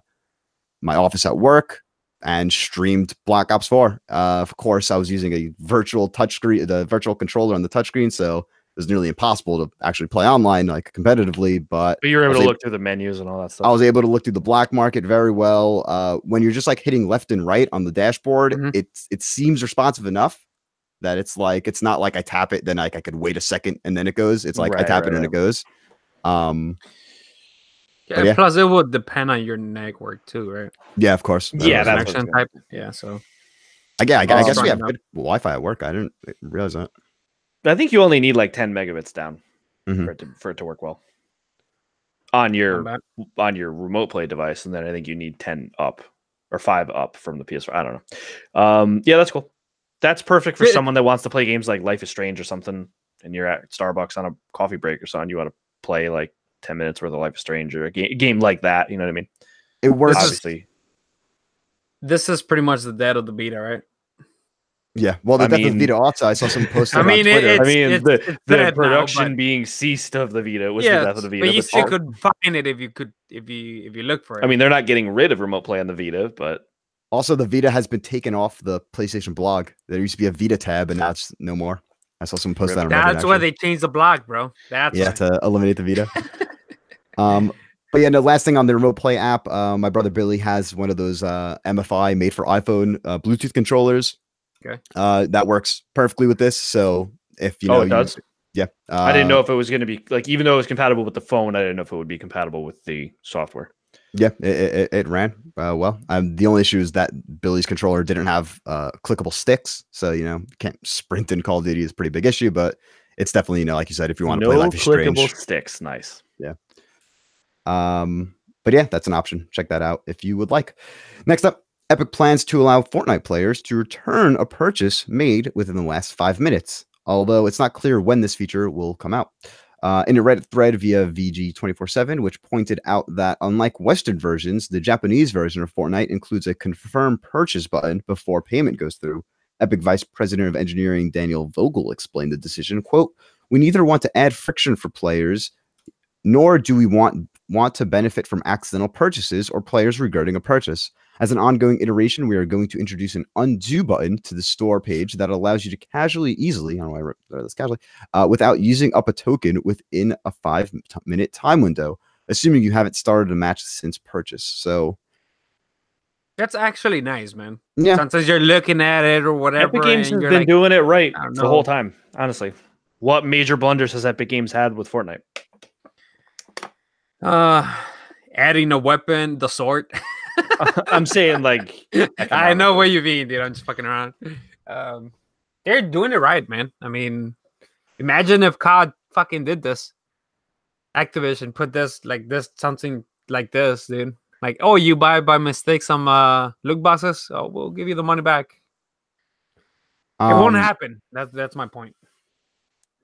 my office at work and streamed Black Ops 4. Of course, I was using a virtual touchscreen, the virtual controller on the touchscreen, so was nearly impossible to actually play online like competitively. But you were able to look through the menus and all that stuff. I was able to look through the black market very well. When you're just like hitting left and right on the dashboard, it seems responsive enough that it's not like I tap it, then like I could wait a second and then it goes. It's like I tap it and it goes. Yeah, plus it would depend on your network too, right? Yeah, of course. Yeah, that's connection type. Yeah, so I guess we have good Wi-Fi at work. I didn't realize that. I think you only need like 10 megabits down for it to work well on your remote play device, and then I think you need 10 up or 5 up from the PS4. I don't know. Yeah, that's cool. That's perfect for someone that wants to play games like Life is Strange or something, and you're at Starbucks on a coffee break or something. You want to play like 10 minutes worth of Life is Strange or a game like that. You know what I mean? It works. Obviously. This is pretty much the death of the beta, right? Yeah. Well, the death of the Vita also, I saw some posts on Twitter. The production being ceased of the Vita was the death of the Vita. But you still could find it if you look for it. I mean, they're not getting rid of remote play on the Vita, but also the Vita has been taken off the PlayStation blog. There used to be a Vita tab, and now it's no more. I saw someone post that on Reddit. That's why they changed the blog, bro. That's to eliminate the Vita. But yeah, the last thing on the remote play app, my brother Billy has one of those MFI made for iPhone Bluetooth controllers. Okay. That works perfectly with this. So if you it does. Yeah. I didn't know if it was going to be like, even though it was compatible with the phone, I didn't know if it would be compatible with the software. Yeah, it ran well. The only issue is that Billy's controller didn't have clickable sticks, so can't sprint in Call of Duty is a pretty big issue. But it's definitely like you said, if you want to play Life is Strange, clickable sticks, nice. Yeah. But yeah, that's an option. Check that out if you would like. Next up, Epic plans to allow Fortnite players to return a purchase made within the last 5 minutes, although it's not clear when this feature will come out. In a Reddit thread via VG247, which pointed out that unlike Western versions, the Japanese version of Fortnite includes a confirm purchase button before payment goes through. Epic Vice President of Engineering Daniel Vogel explained the decision, quote, "We neither want to add friction for players, nor do we want to benefit from accidental purchases or players regarding a purchase. As an ongoing iteration, we are going to introduce an undo button to the store page that allows you to easily, I don't know why I wrote this casually, without using up a token within a 5-minute time window, assuming you haven't started a match since purchase." So that's actually nice, man. Yeah. Sometimes you're looking at it or whatever. Epic Games has been doing it right the whole time, honestly. What major blunders has Epic Games had with Fortnite? Adding a weapon, the sword. I'm saying like I know what you mean, dude. I'm just fucking around. They're doing it right, man. I mean, imagine if COD fucking did this. Activision put this something like this, dude. Like, oh, you buy by mistake some loot boxes. Oh, we'll give you the money back. It won't happen. That's my point.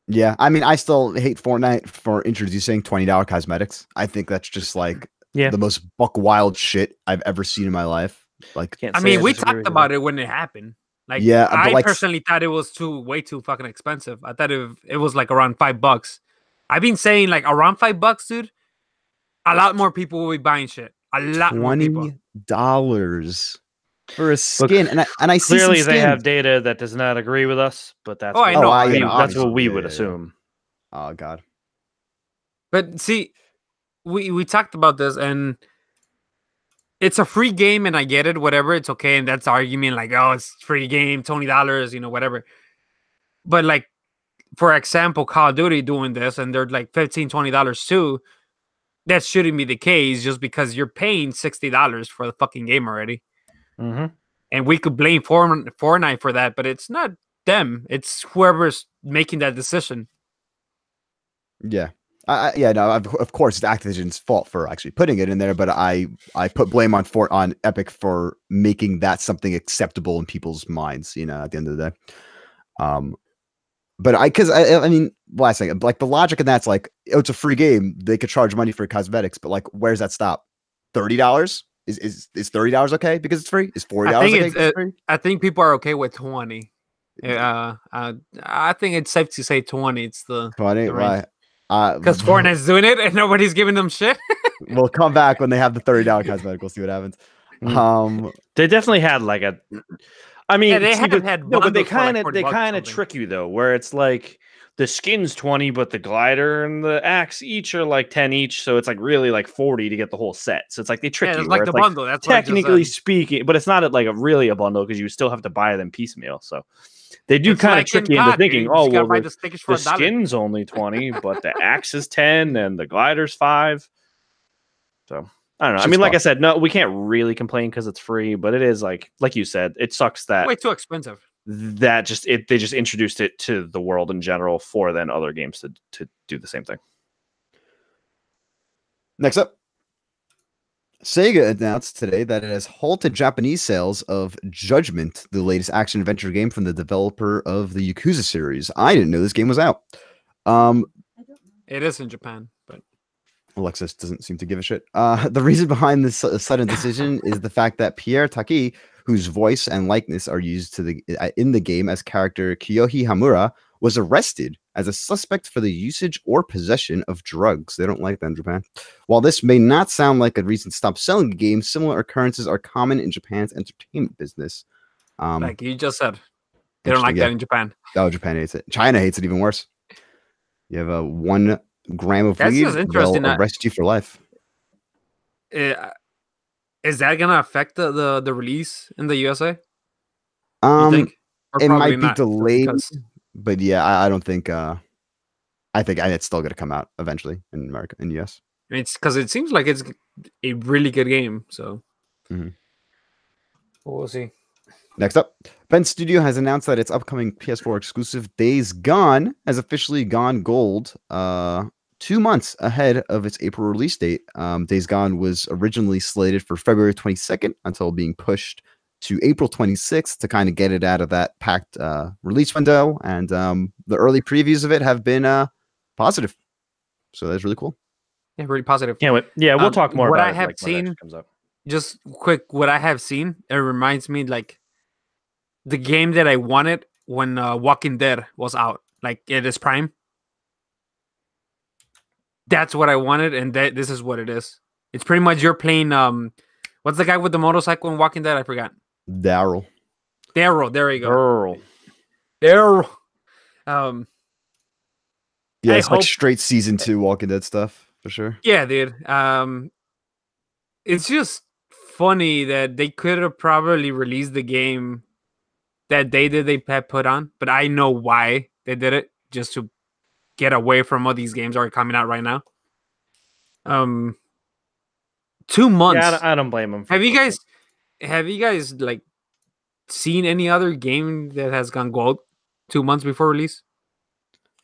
Yeah, I mean, I still hate Fortnite for introducing $20 cosmetics. I think that's just like the most buck wild shit I've ever seen in my life. Like, I mean, we talked about it when it happened. Like, yeah, I personally thought it was way too fucking expensive. I thought it was like around $5. I've been saying like around $5, dude. A lot more people will be buying shit. A lot more people. $20 for a skin, and I see clearly they have data that does not agree with us, but that's that's what we would assume. Oh God! But see, we talked about this, and it's a free game, and I get it, whatever, it's okay, and that's the argument, like, oh, it's free game, $20, whatever. But like, for example, Call of Duty doing this, and they're like $15, $20 too. That shouldn't be the case just because you're paying $60 for the fucking game already. Mm-hmm. And we could blame Fortnite for that, but it's not them. It's whoever's making that decision. Yeah. Of course, it's Activision's fault for actually putting it in there, but I put blame on Epic for making that something acceptable in people's minds, at the end of the day. But I mean, last thing, like the logic in that's like, oh, it's a free game. They could charge money for cosmetics, but like, where's that stop? $30? Is $30 okay because it's free? Is $40 okay? I think people are okay with 20. I think it's safe to say 20. It's the 20, right? Because Fortnite's doing it and nobody's giving them shit. We'll come back when they have the $30 cosmetic. We'll see what happens. They definitely had like I mean, they haven't had. No, but they kind of trick you though, where it's like the skin's 20, but the glider and the axe each are like 10 each. So it's like really like 40 to get the whole set. So it's like they trick Yeah, you. it's like where the it's bundle. That's what I just technically said. speaking, but it's not like really a bundle because you still have to buy them piecemeal. So they do It's kind of like trick in you into COD, thinking, you oh, just gotta well, buy the stickers for the $1. skin's only 20, but the axe is 10 and the glider's 5. So I don't know. I mean, like I said, no, we can't really complain because it's free, but it is like you said, it sucks that Way too expensive. they just introduced it to the world in general for then other games to do the same thing. Next up, Sega announced today that it has halted Japanese sales of Judgment, the latest action adventure game from the developer of the Yakuza series. I didn't know this game was out. It is in Japan, but Alexis doesn't seem to give a shit. The reason behind this sudden decision is the fact that Pierre Taki, whose voice and likeness are used in the game as character Kyohi Hamura, was arrested as a suspect for the usage or possession of drugs. They don't like that in Japan. While this may not sound like a reason to stop selling the game, similar occurrences are common in Japan's entertainment business. like you just said, they don't like that in Japan. Oh, Japan hates it. China hates it even worse. You have a 1 gram of That's weed, just interesting they'll arrest you for life. Is that gonna affect the release in the USA? You Um, think? Or it probably might be not, delayed, because- but yeah, I don't think. I think it's still going to come out eventually in America, in US. It's because it seems like it's a really good game. So we'll see. Next up, Ben Studio has announced that its upcoming PS4 exclusive Days Gone has officially gone gold 2 months ahead of its April release date. Days Gone was originally slated for February 22nd until being pushed to April 26th to kind of get it out of that packed release window. And the early previews of it have been positive. So that's really cool. Yeah, really positive. Yeah, we'll talk more what about I it, have like, when it seen. actually comes up. Just quick, what I have seen, it reminds me like the game that I wanted when Walking Dead was out, like it is Prime. That's what I wanted, and this is what it is. It's pretty much you're playing. What's the guy with the motorcycle in Walking Dead? I forgot. Daryl. Daryl. There you go. Earl. Daryl. Yeah, I it's like hope- straight season 2 Walking Dead stuff for sure. Yeah, dude. It's just funny that they could have probably released the game that they had put on, but I know why they did it, just to get away from all these games that are coming out right now. 2 months. Yeah, I don't blame them. Have you guys like seen any other game that has gone gold 2 months before release?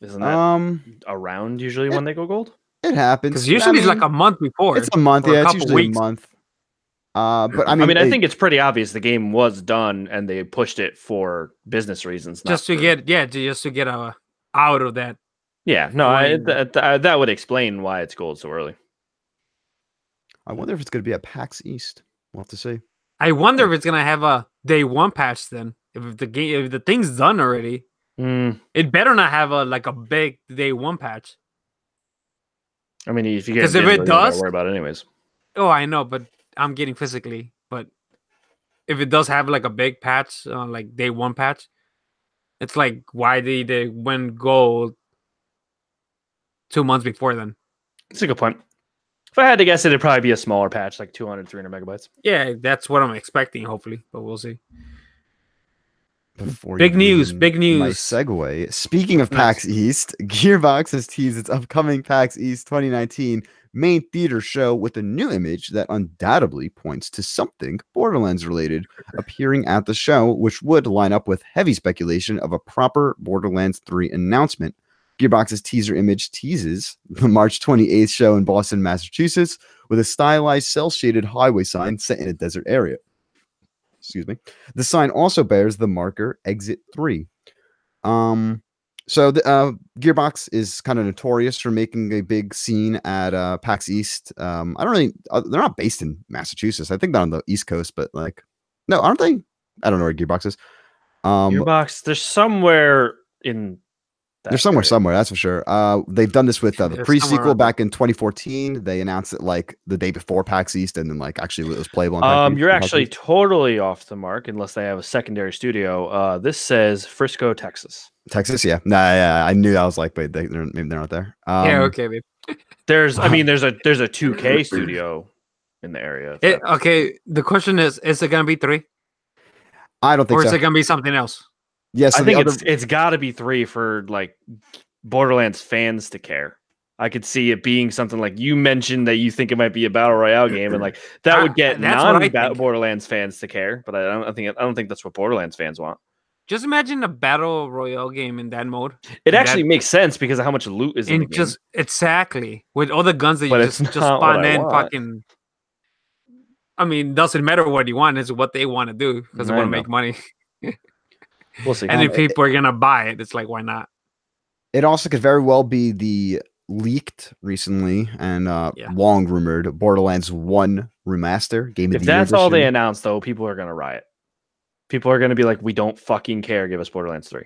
Isn't that around usually when they go gold? It happens. Because usually it's like a month before. It's a month, or a yeah. It's couple usually weeks. a month. But I mean, I think it's pretty obvious the game was done and they pushed it for business reasons, just to get out of that. Yeah, no, that would explain why it's gold so early. I wonder if it's going to be at PAX East. We'll have to see. I wonder if it's gonna have a day one patch then. If the thing's done already, it better not have a big day one patch. I mean, if you get, because if it does, worry about it anyways. Oh, I know, but I'm getting physically. But if it does have like a big patch, like day one patch, it's like why they went gold 2 months before then. That's a good point. If I had to guess, it'd probably be a smaller patch, like 200, 300 megabytes. Yeah, that's what I'm expecting, hopefully, but we'll see. Big news. My segue. Speaking of PAX East, Gearbox has teased its upcoming PAX East 2019 main theater show with a new image that undoubtedly points to something Borderlands related appearing at the show, which would line up with heavy speculation of a proper Borderlands 3 announcement. Gearbox's teaser image teases the March 28th show in Boston, Massachusetts, with a stylized cel-shaded highway sign set in a desert area. Excuse me. The sign also bears the marker Exit 3. So the Gearbox is kind of notorious for making a big scene at PAX East. I don't really. They're not based in Massachusetts. I think they're on the East Coast, but no, aren't they? I don't know where Gearbox is. Gearbox, they're somewhere in They're somewhere, that's for sure. They've done this with the They're pre-sequel somewhere back in 2014. They announced it like the day before PAX East, and then like actually it was playable on PAX East. You're actually totally off the mark unless they have a secondary studio. This says Frisco, Texas. Texas, yeah. Nah, yeah, I knew. I was like, wait, maybe they're not there. Yeah, okay, babe. There's a 2K studio in the area. Okay, the question is it gonna be 3? I don't think or so. Is it gonna be something else? Yes, I think it's got to be 3 for like Borderlands fans to care. I could see it being something like you mentioned that you think it might be a battle royale game, and like that would get non-Borderlands fans to care. But I don't think that's what Borderlands fans want. Just imagine a battle royale game in that mode. It actually makes sense because of how much loot is in the game. Exactly with all the guns that you just spawn in. Fucking, I mean, doesn't matter what you want; it's what they want to do because they want to make money. We'll see. And if people are gonna buy it, it's like, why not? It also could very well be the leaked recently and long rumored Borderlands 1 remaster game. If that's all they announced, though, people are gonna riot. People are gonna be like, "We don't fucking care. Give us Borderlands 3."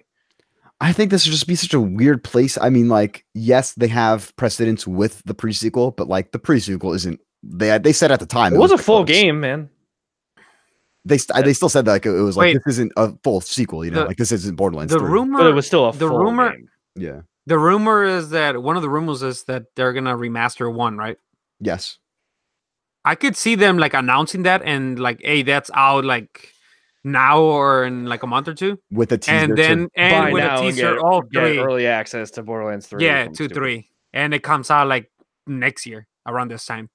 I think this would just be such a weird place. I mean, like, yes, they have precedence with the pre-sequel, but like the pre-sequel isn't. They said at the time it was a full game, man. They still said that like, it was like, this isn't a full sequel, you know, like this isn't Borderlands 3. Rumor, but it was still a full game. Yeah. The rumor is that one of the rumors is that they're gonna remaster 1, right? Yes. I could see them like announcing that and like, hey, that's out like now or in like a month or 2 with a teaser, and then with a teaser, all 3 early access to Borderlands 3. Yeah, 2, 3, and it comes out like next year around this time.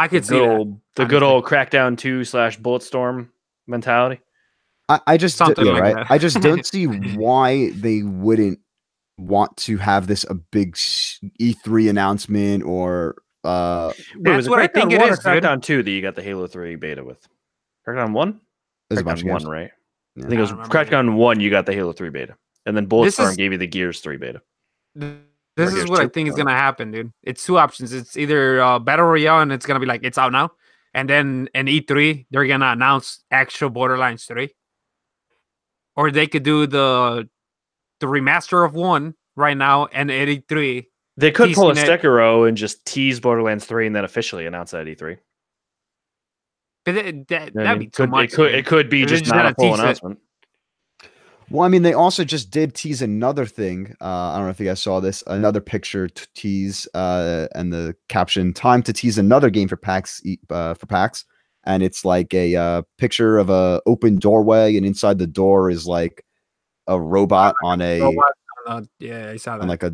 I could see the good old Crackdown 2 / Bulletstorm mentality. I just Something like right. that. I just don't see why they wouldn't want to have this a big E3 announcement or. That's what I think it is. Crackdown 2 that you got the Halo 3 beta with. Crackdown 1. Crackdown 1, right? Yeah. I think it was Crackdown 1. You got the Halo 3 beta, and then Bulletstorm gave you the Gears 3 beta. This is what I think is gonna happen, dude. It's 2 options. It's either Battle Royale and it's gonna be like it's out now, and then in E3 they're gonna announce actual Borderlands 3, or they could do the remaster of 1 right now and at E3. They could pull a Sekiro and just tease Borderlands 3 and then officially announce it at E3. But that'd be too much. It could be just not a full announcement. Well, I mean, they also just did tease another thing. I don't know if you guys saw this. Another picture to tease, and the caption: "Time to tease another game for PAX." And it's like a picture of a open doorway, and inside the door is like a robot on a I saw that. On like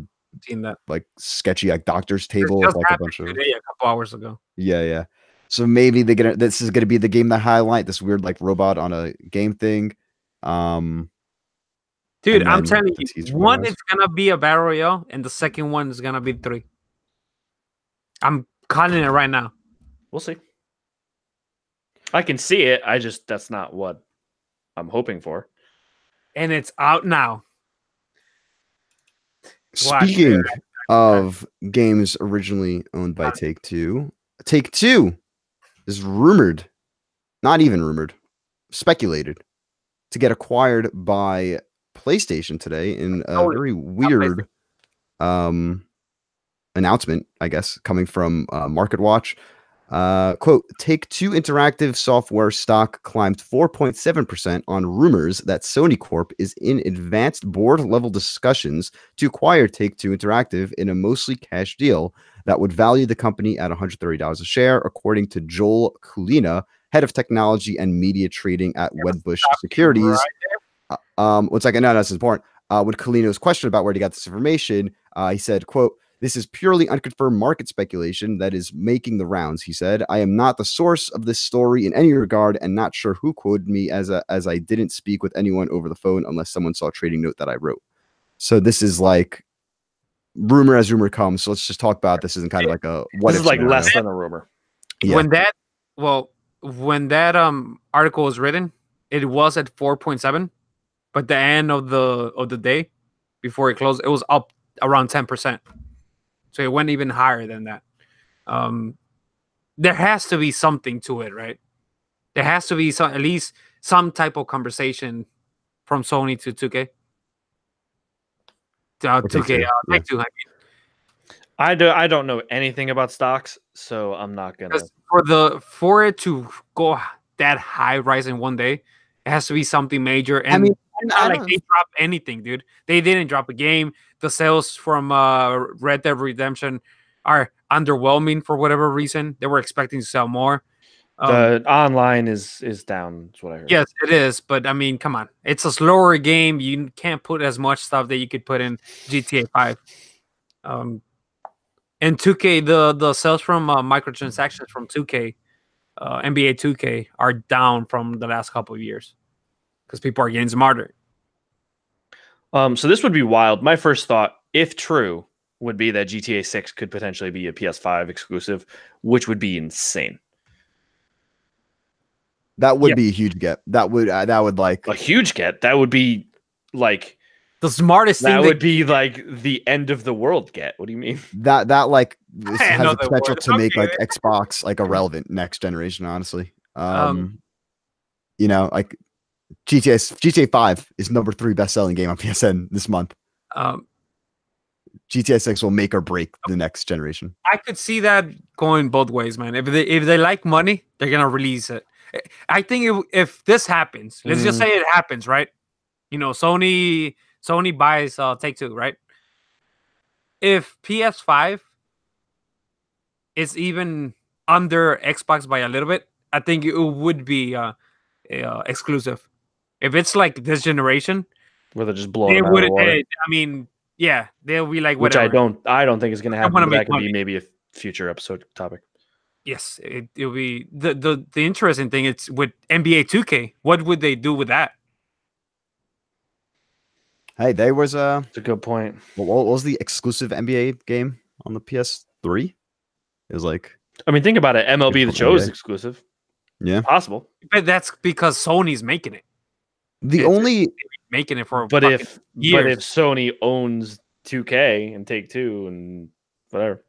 seen that like sketchy like doctor's table with like a bunch of a couple hours ago. Yeah. So maybe this is gonna be the game that highlight this weird like robot on a game thing. Dude, I'm telling you, 1 is gonna be a battle royale, and the second one is gonna be 3. I'm calling it right now. We'll see. I can see it. That's not what I'm hoping for. And it's out now. Speaking of games originally owned by Take-Two, Take-Two is rumored, not even rumored, speculated to get acquired by PlayStation today in a very weird announcement, I guess, coming from Market Watch. Quote, Take-Two Interactive Software stock climbed 4.7% on rumors that Sony Corp is in advanced board-level discussions to acquire Take-Two Interactive in a mostly cash deal that would value the company at $130 a share, according to Joel Kulina, head of technology and media trading at Wedbush Securities. One second, no, that's important. When Kulina was questioned about where he got this information, he said, quote, "This is purely unconfirmed market speculation that is making the rounds," he said. "I am not the source of this story in any regard and not sure who quoted me as I didn't speak with anyone over the phone unless someone saw a trading note that I wrote." So this is like rumor as rumor comes. So let's just talk about this isn't kind of like a what this is like less than a rumor. Yeah. When that article was written, it was at 4.7, but the end of the day before it closed, it was up around 10%. So it went even higher than that. There has to be something to it, right? There has to be at least some type of conversation from Sony to 2K. 2K, Yeah. Take Two. I mean, I don't know anything about stocks, so I'm not gonna. For it to go that high rise in one day, it has to be something major. And I mean, it's I not like don't. they drop anything, dude. They didn't drop a game. The sales from Red Dead Redemption are underwhelming for whatever reason. They were expecting to sell more. The online is down. Is what I heard. Yes, it is. But I mean, come on, it's a slower game. You can't put as much stuff that you could put in GTA 5. And 2K, the sales from microtransactions from 2K, NBA 2K, are down from the last couple of years because people are getting smarter. So this would be wild. My first thought, if true, would be that GTA 6 could potentially be a PS5 exclusive, which would be insane. That would be a huge get. That would like a huge get. That would be like the smartest thing. That would be like the end of the world get. What do you mean? That like has the potential to make like Xbox like irrelevant next generation, honestly. You know, like GTA 5 is number 3 best-selling game on PSN this month. GTA 6 will make or break the next generation. I could see that going both ways, man. If they like money, they're gonna release it. I think if this happens, let's just say it happens, right? You know, Sony buys Take Two, right? If PS5 is even under Xbox by a little bit, I think it would be exclusive. If it's like this generation, where they're just blowing them out of the water. I mean, yeah, they'll be like whatever. Which I don't think is going to happen. But that could be maybe a future episode topic. Yes, it'll be the interesting thing. It's with NBA 2K. What would they do with that? Hey, there was That's a good point. What was the exclusive NBA game on the PS3? It was like, I mean, think about it. MLB The Show is exclusive. Yeah, possible. But that's because Sony's making it. Making it for but if years. Sony owns 2K and Take Two and whatever,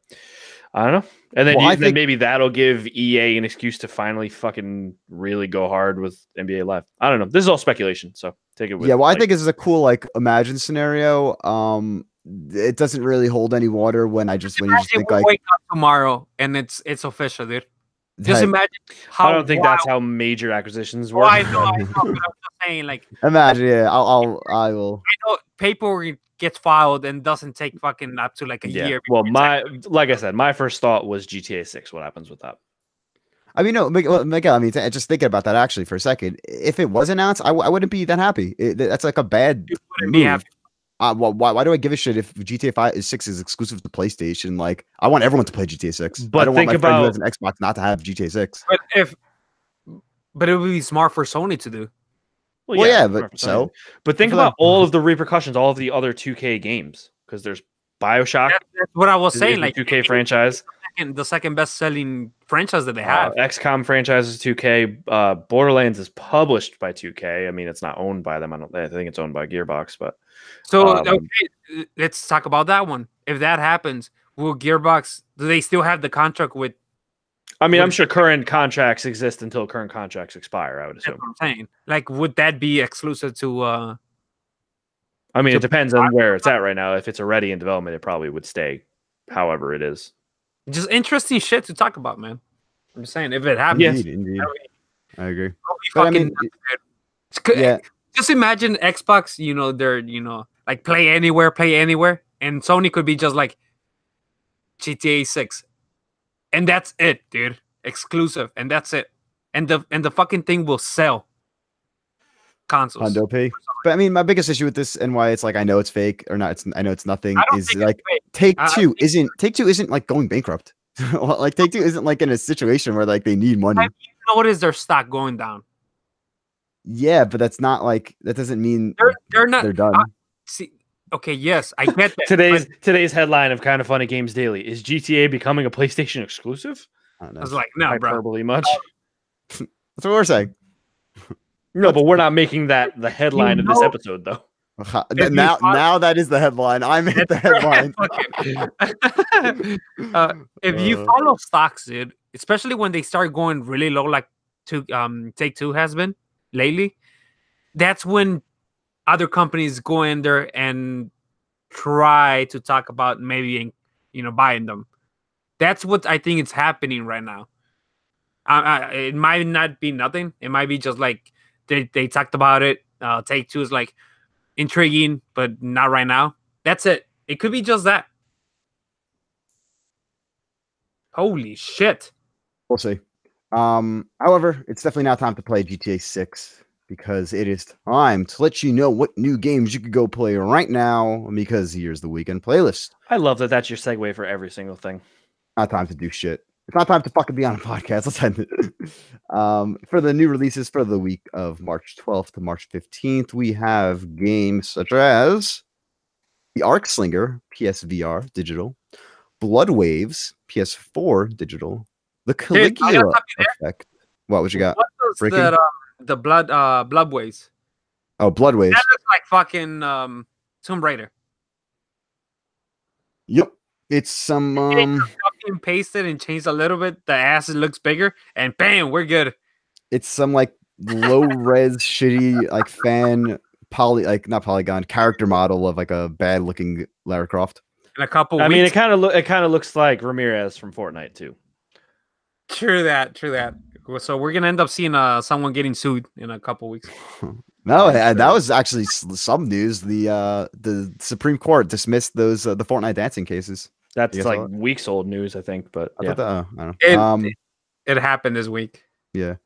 I don't know. And then, then maybe that'll give EA an excuse to finally fucking really go hard with NBA Live. I don't know. This is all speculation, so take it with. Yeah, well, I think this is a cool imagine scenario. It doesn't really hold any water when you just think like wake up tomorrow and it's official, dude. Just imagine how. I don't think that's how major acquisitions work. I know, but I'm just saying, like, imagine. Yeah, I will. I know paperwork gets filed and doesn't take fucking up to like a year. Well, like I said, my first thought was GTA 6. What happens with that? I mean, no, Miguel. I mean, just thinking about that actually for a second. If it was announced, I wouldn't be that happy. That's like a bad move. Why do I give a shit if GTA 6 is exclusive to PlayStation? Like, I want everyone to play GTA 6. But I don't want my friend who has an Xbox not to have GTA 6. But it would be smart for Sony to do. Well, yeah, but think about all of the repercussions, all of the other 2K games, because there's BioShock. That's what I was saying. Like 2K franchise, the second best-selling franchise that they have. XCOM franchise is 2K. Borderlands is published by 2K. I mean, it's not owned by them. I think it's owned by Gearbox, but. So okay, let's talk about that one. If that happens, will Gearbox? Do they still have the contract with? I mean, I'm sure current contracts exist until current contracts expire. I would assume. That's what I'm saying. Like, would that be exclusive to? I mean, it depends on where it's at right now. If it's already in development, it probably would stay. However, it is. Just interesting shit to talk about, man. I'm just saying, if it happens, indeed. I agree. I mean, yeah. Just imagine Xbox, they're, like play anywhere, and Sony could be just like GTA 6. And that's it, dude. Exclusive, and that's it. And the fucking thing will sell consoles. But I mean, my biggest issue with this and why it's like I know it's fake or not, I know it's nothing is like Take Two isn't like going bankrupt. Like Take Two isn't like in a situation where like they need money. Have you noticed their stock going down? Yeah, but that's not like that doesn't mean they're done. See, okay, yes, I get that. Today's headline of Kind of Funny Games Daily is GTA becoming a PlayStation exclusive. I was like, no, hyperbole bro. Much. That's what we're saying. No, but we're not making that the headline of this episode, though. Now that is the headline. I made the headline. If you follow stocks, dude, especially when they start going really low, like Take Two has been lately, that's when other companies go in there and try to talk about maybe buying them. That's what I think is happening right now. It might not be nothing. It might be just like they talked about it. Take Two is like intriguing, but not right now. That's it. It could be just that. Holy shit. We'll see. However, it's definitely now time to play GTA 6 because it is time to let you know what new games you could go play right now because here's the weekend playlist. I love that that's your segue for every single thing. Not time to do shit. It's not time to fucking be on a podcast. Let's end it. For the new releases for the week of March 12th to March 15th, we have games such as the Arc Slinger, PSVR digital, Blood Waves, PS4 digital, the Caligula effect. What you got? What was the blood waves? Oh, Blood Waves. That looks like fucking Tomb Raider. Yep. It's some fucking pasted and changed a little bit. The ass looks bigger, and bam, we're good. It's some like low res shitty like not polygon character model of like a bad looking Lara Croft. In a couple I weeks. mean, it kind of looks like Ramirez from Fortnite too. True that. So we're gonna end up seeing someone getting sued in a couple weeks. No, that was actually some news. The Supreme Court dismissed those the Fortnite dancing cases. That's like weeks old news, I think. But yeah, I don't know. It happened this week. Yeah,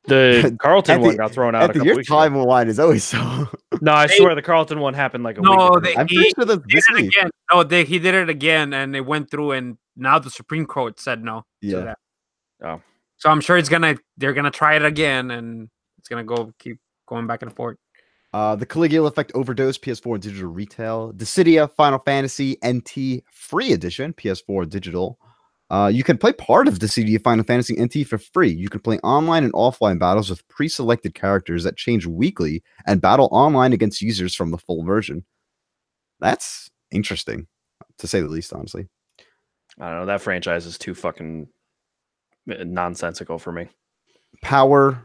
the Carlton one got thrown out. Your timeline is always so. No, I swear the Carlton one happened like a week ago. I'm pretty sure that this week. Again. No, he did it again, and it went through, and now the Supreme Court said no. Yeah. To that. Oh, so I'm sure they're gonna try it again, and it's gonna keep going back and forth. The Caligula Effect Overdose, PS4 digital retail. Dissidia Final Fantasy NT Free Edition, PS4 digital. You can play part of Dissidia Final Fantasy NT for free. You can play online and offline battles with pre-selected characters that change weekly and battle online against users from the full version. That's interesting, to say the least, honestly. I don't know. That franchise is too fucking nonsensical for me. Power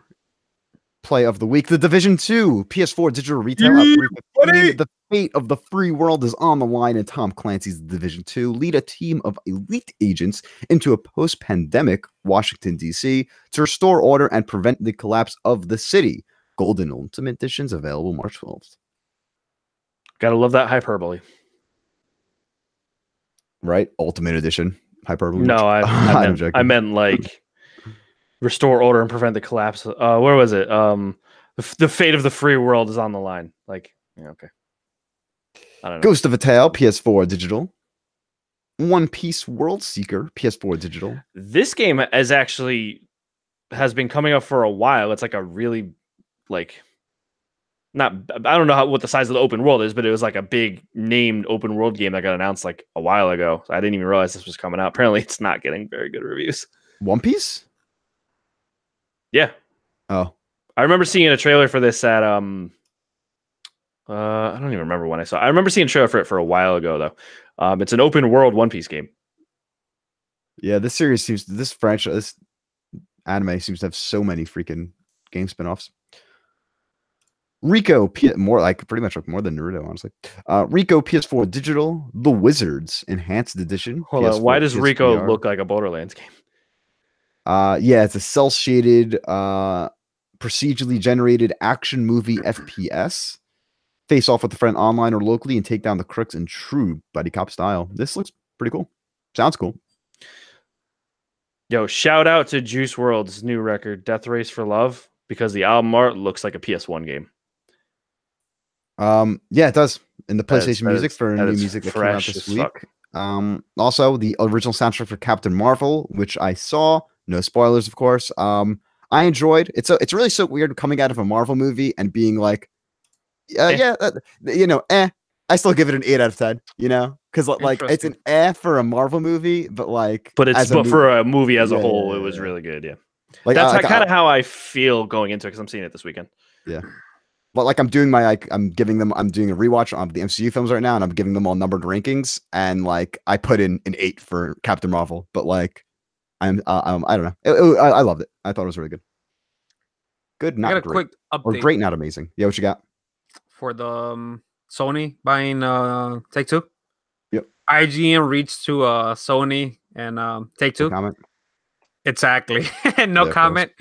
Play of the Week, The Division 2, PS4 digital retail at $3.15. The fate of the free world is on the line in Tom Clancy's The Division 2. Lead a team of elite agents into a post-pandemic Washington, D.C. to restore order and prevent the collapse of the city. Golden Ultimate Editions available March 12th. Gotta love that hyperbole. Right? Ultimate Edition. Hyperbole. No, I meant like restore order and prevent the collapse. Where was it? The fate of the free world is on the line. Like, yeah, okay. I don't know. Ghost of a Tale, PS4 digital. One Piece World Seeker, PS4 digital. This game has been coming up for a while. It's like a really like I don't know what the size of the open world is, but it was like a big named open world game that got announced like a while ago. So I didn't even realize this was coming out. Apparently, it's not getting very good reviews. One Piece? Yeah. Oh. I remember seeing a trailer for this at I don't even remember when I saw it. I remember seeing a trailer for it for a while ago though. It's an open world One Piece game. Yeah, this anime seems to have so many freaking game spin-offs. Rico, pretty much more than Naruto, honestly. Rico PS4 digital, The Wizards Enhanced Edition. Hold on, why does Rico look like a Borderlands game? Yeah, it's a cel-shaded, procedurally generated action movie FPS. Face off with a friend online or locally and take down the crooks in true buddy cop style. This looks pretty cool. Sounds cool. Yo, shout out to Juice WRLD's new record, Death Race for Love, because the album art looks like a PS1 game. Yeah, it does. In the PlayStation music for new music that came out this week. Also, the original soundtrack for Captain Marvel, which I saw. No spoilers, of course. I enjoyed. It's really so weird coming out of a Marvel movie and being like, I still give it an 8 out of 10. Because like it's an for a Marvel movie, but for a movie as a whole, it was really good. Yeah, like that's kind of how I feel going into it because I'm seeing it this weekend. Yeah. But like I'm doing I'm doing a rewatch on the MCU films right now, and I'm giving them all numbered rankings. And like I put in an 8 for Captain Marvel, but like I don't know. I loved it. I thought it was really good. Good, not great. Quick update. Or great, not amazing. Yeah, what you got? For the Sony buying Take-Two. Yep. IGN reached to Sony and Take-Two. Comment. Exactly. No comment.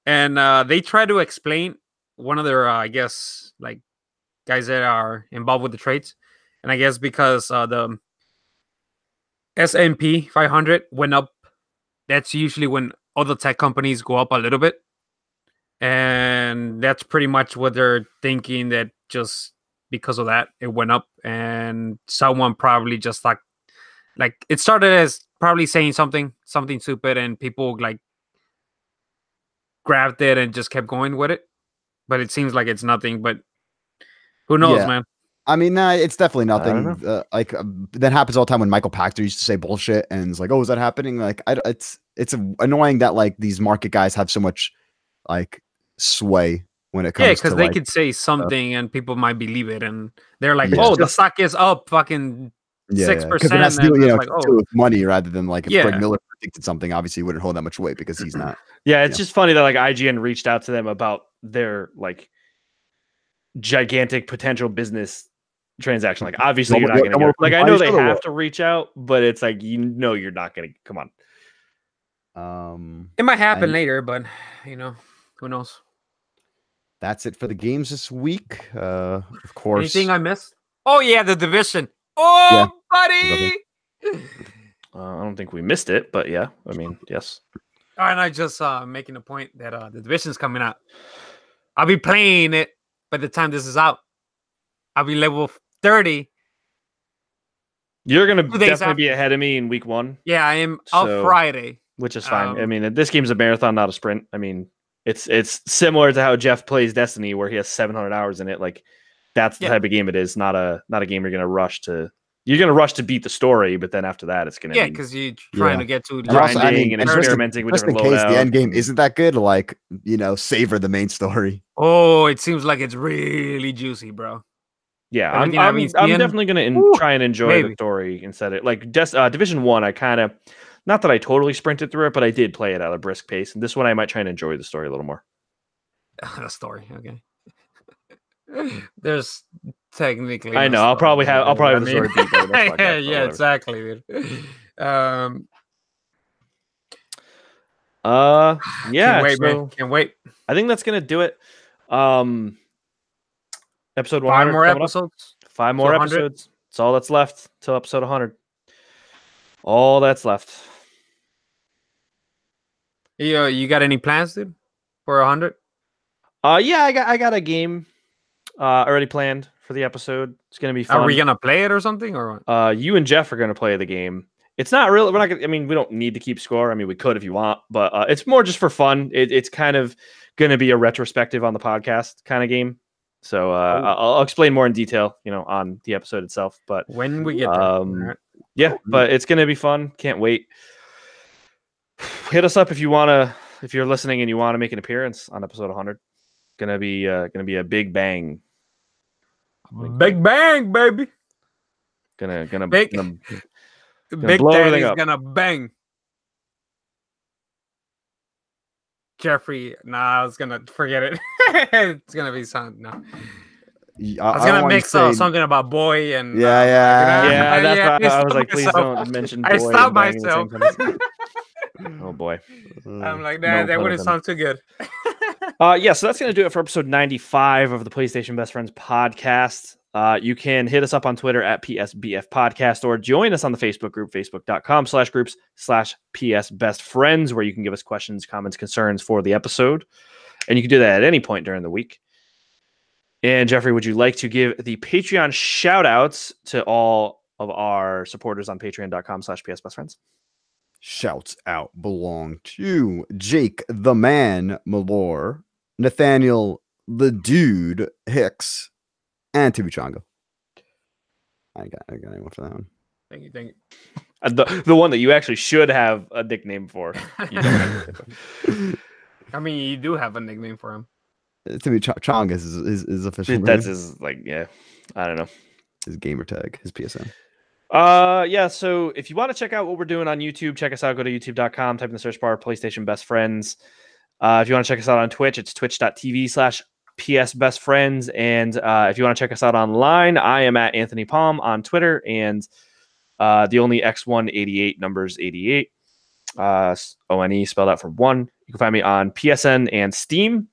And they try to explain one of their, I guess, like guys that are involved with the trades. And I guess because the S&P 500 went up, that's usually when other tech companies go up a little bit. And that's pretty much what they're thinking, that just because of that, it went up. And someone probably just like it started as probably saying something stupid, and people like grabbed it and just kept going with it. But it seems like it's nothing, but who knows, man? I mean, it's definitely I don't nothing. That happens all the time when Michael Pachter used to say bullshit, and it's like, oh, is that happening? Like, it's annoying that like these market guys have so much like sway when it comes. Yeah, because they like, could say something and people might believe it, and they're like, Yeah. "Oh, the stock is up, fucking 6%." Because it has to do, like, to do with money rather than like if Yeah. Greg Miller predicted something, obviously he wouldn't hold that much weight because he's not. Yeah, it's just funny that like IGN reached out to them about their like gigantic potential business transaction. Like, obviously, you're not going to get. Like, I know they have to reach out, but it's like you're not going to. Come on. It might happen later, but who knows? That's it for the games this week. Of course. Anything I missed? Oh yeah, the Division. Oh, buddy. I don't think we missed it, but yeah, I mean, yes. And I just making a point that the Division's coming out. I'll be playing it by the time this is out. I'll be level 30. You're gonna definitely be ahead of me in week 1. Yeah, I am up Friday, which is fine. I mean, this game's a marathon, not a sprint. I mean, it's similar to how Jeff plays Destiny, where he has 700 hours in it. Like, that's the type of game it is. Not a game you're gonna rush to. You're gonna rush to beat the story, but then after that, it's gonna be because you're trying to get to grinding and experimenting with different loadouts. The end game isn't that good. Like, savor the main story. Oh, it seems like it's really juicy, bro. Yeah, I'm definitely gonna try and enjoy the story instead of like Division 1. I kind of, not that I totally sprinted through it, but I did play it at a brisk pace. And this one, I might try and enjoy the story a little more. The story, okay. There's technically. I know. I'll probably have the story beat by the next podcast, yeah, exactly, dude. Yeah. Can't wait, man. Can't wait. I think that's gonna do it. Episode 100. 5 more episodes. 5 more episodes. That's all that's left till episode 100. All that's left. You got any plans, dude, for 100? Yeah, I got a game already planned for the episode. It's gonna be fun. Are we gonna play it or something, or what? You and Jeff are gonna play the game. It's not really. We're not gonna. I mean, we don't need to keep score. I mean, we could if you want, but it's more just for fun. It's kind of gonna be a retrospective on the podcast kind of game. So I'll explain more in detail, on the episode itself. But when we get there, yeah, but it's gonna be fun. Can't wait. Hit us up if you're listening and you want to make an appearance on episode 100. Gonna be a big bang. Big bang, baby. Gonna big Daddy's gonna bang. Jeffrey, I was gonna forget it. It's gonna be something. No. I was gonna mix something about boy and yeah. That's why I was like, please don't mention boy. I stopped myself. Oh boy, I'm like, that wouldn't sound too good. Yeah, so that's gonna do it for episode 95 of the PlayStation Best Friends podcast. You can hit us up on Twitter at PSBF Podcast, or join us on the Facebook group, facebook.com/groups/PSBestFriends, where you can give us questions, comments, concerns for the episode. And you can do that at any point during the week. And Jeffrey, would you like to give the Patreon shout outs to all of our supporters on patreon.com/PSBestFriends? Shouts out belong to Jake the Man Malore, Nathaniel the Dude Hicks, and Tibuchongo. I got anyone for that one. Thank you. The one that you actually should have a nickname for. You don't have I mean, you do have a nickname for him. Tibuchongo is his official name. That's his, I don't know. His gamer tag, his PSN. Yeah, so if you want to check out what we're doing on YouTube, check us out. Go to youtube.com, type in the search bar PlayStation Best Friends. If you want to check us out on Twitch, it's twitch.tv/ PS Best Friends. And if you want to check us out online, I am at Anthony Palm on Twitter, and the only X188 numbers 88. ONE spelled out for 1. You can find me on PSN and Steam.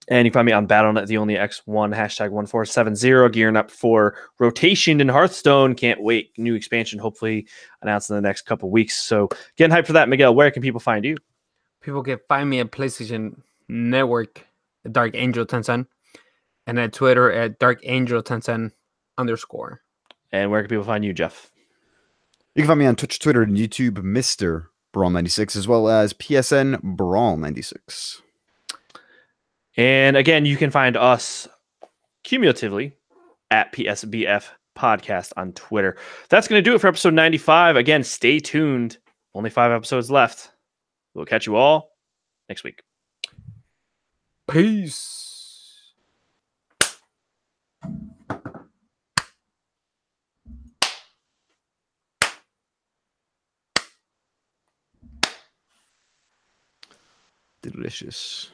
And you can find me on Battle.net, the only X1, hashtag 1470, gearing up for rotation in Hearthstone. Can't wait. New expansion, hopefully announced in the next couple weeks. So getting hyped for that. Miguel, where can people find you? People can find me at PlayStation Network, at Dark Angel 1010, and at Twitter at Dark Angel 1010 _. And where can people find you, Jeff? You can find me on Twitch, Twitter, and YouTube, Mr. Brawl96, as well as PSN Brawl96. And again, you can find us cumulatively at PSBF Podcast on Twitter. That's going to do it for episode 95. Again, stay tuned. Only 5 episodes left. We'll catch you all next week. Peace. Delicious.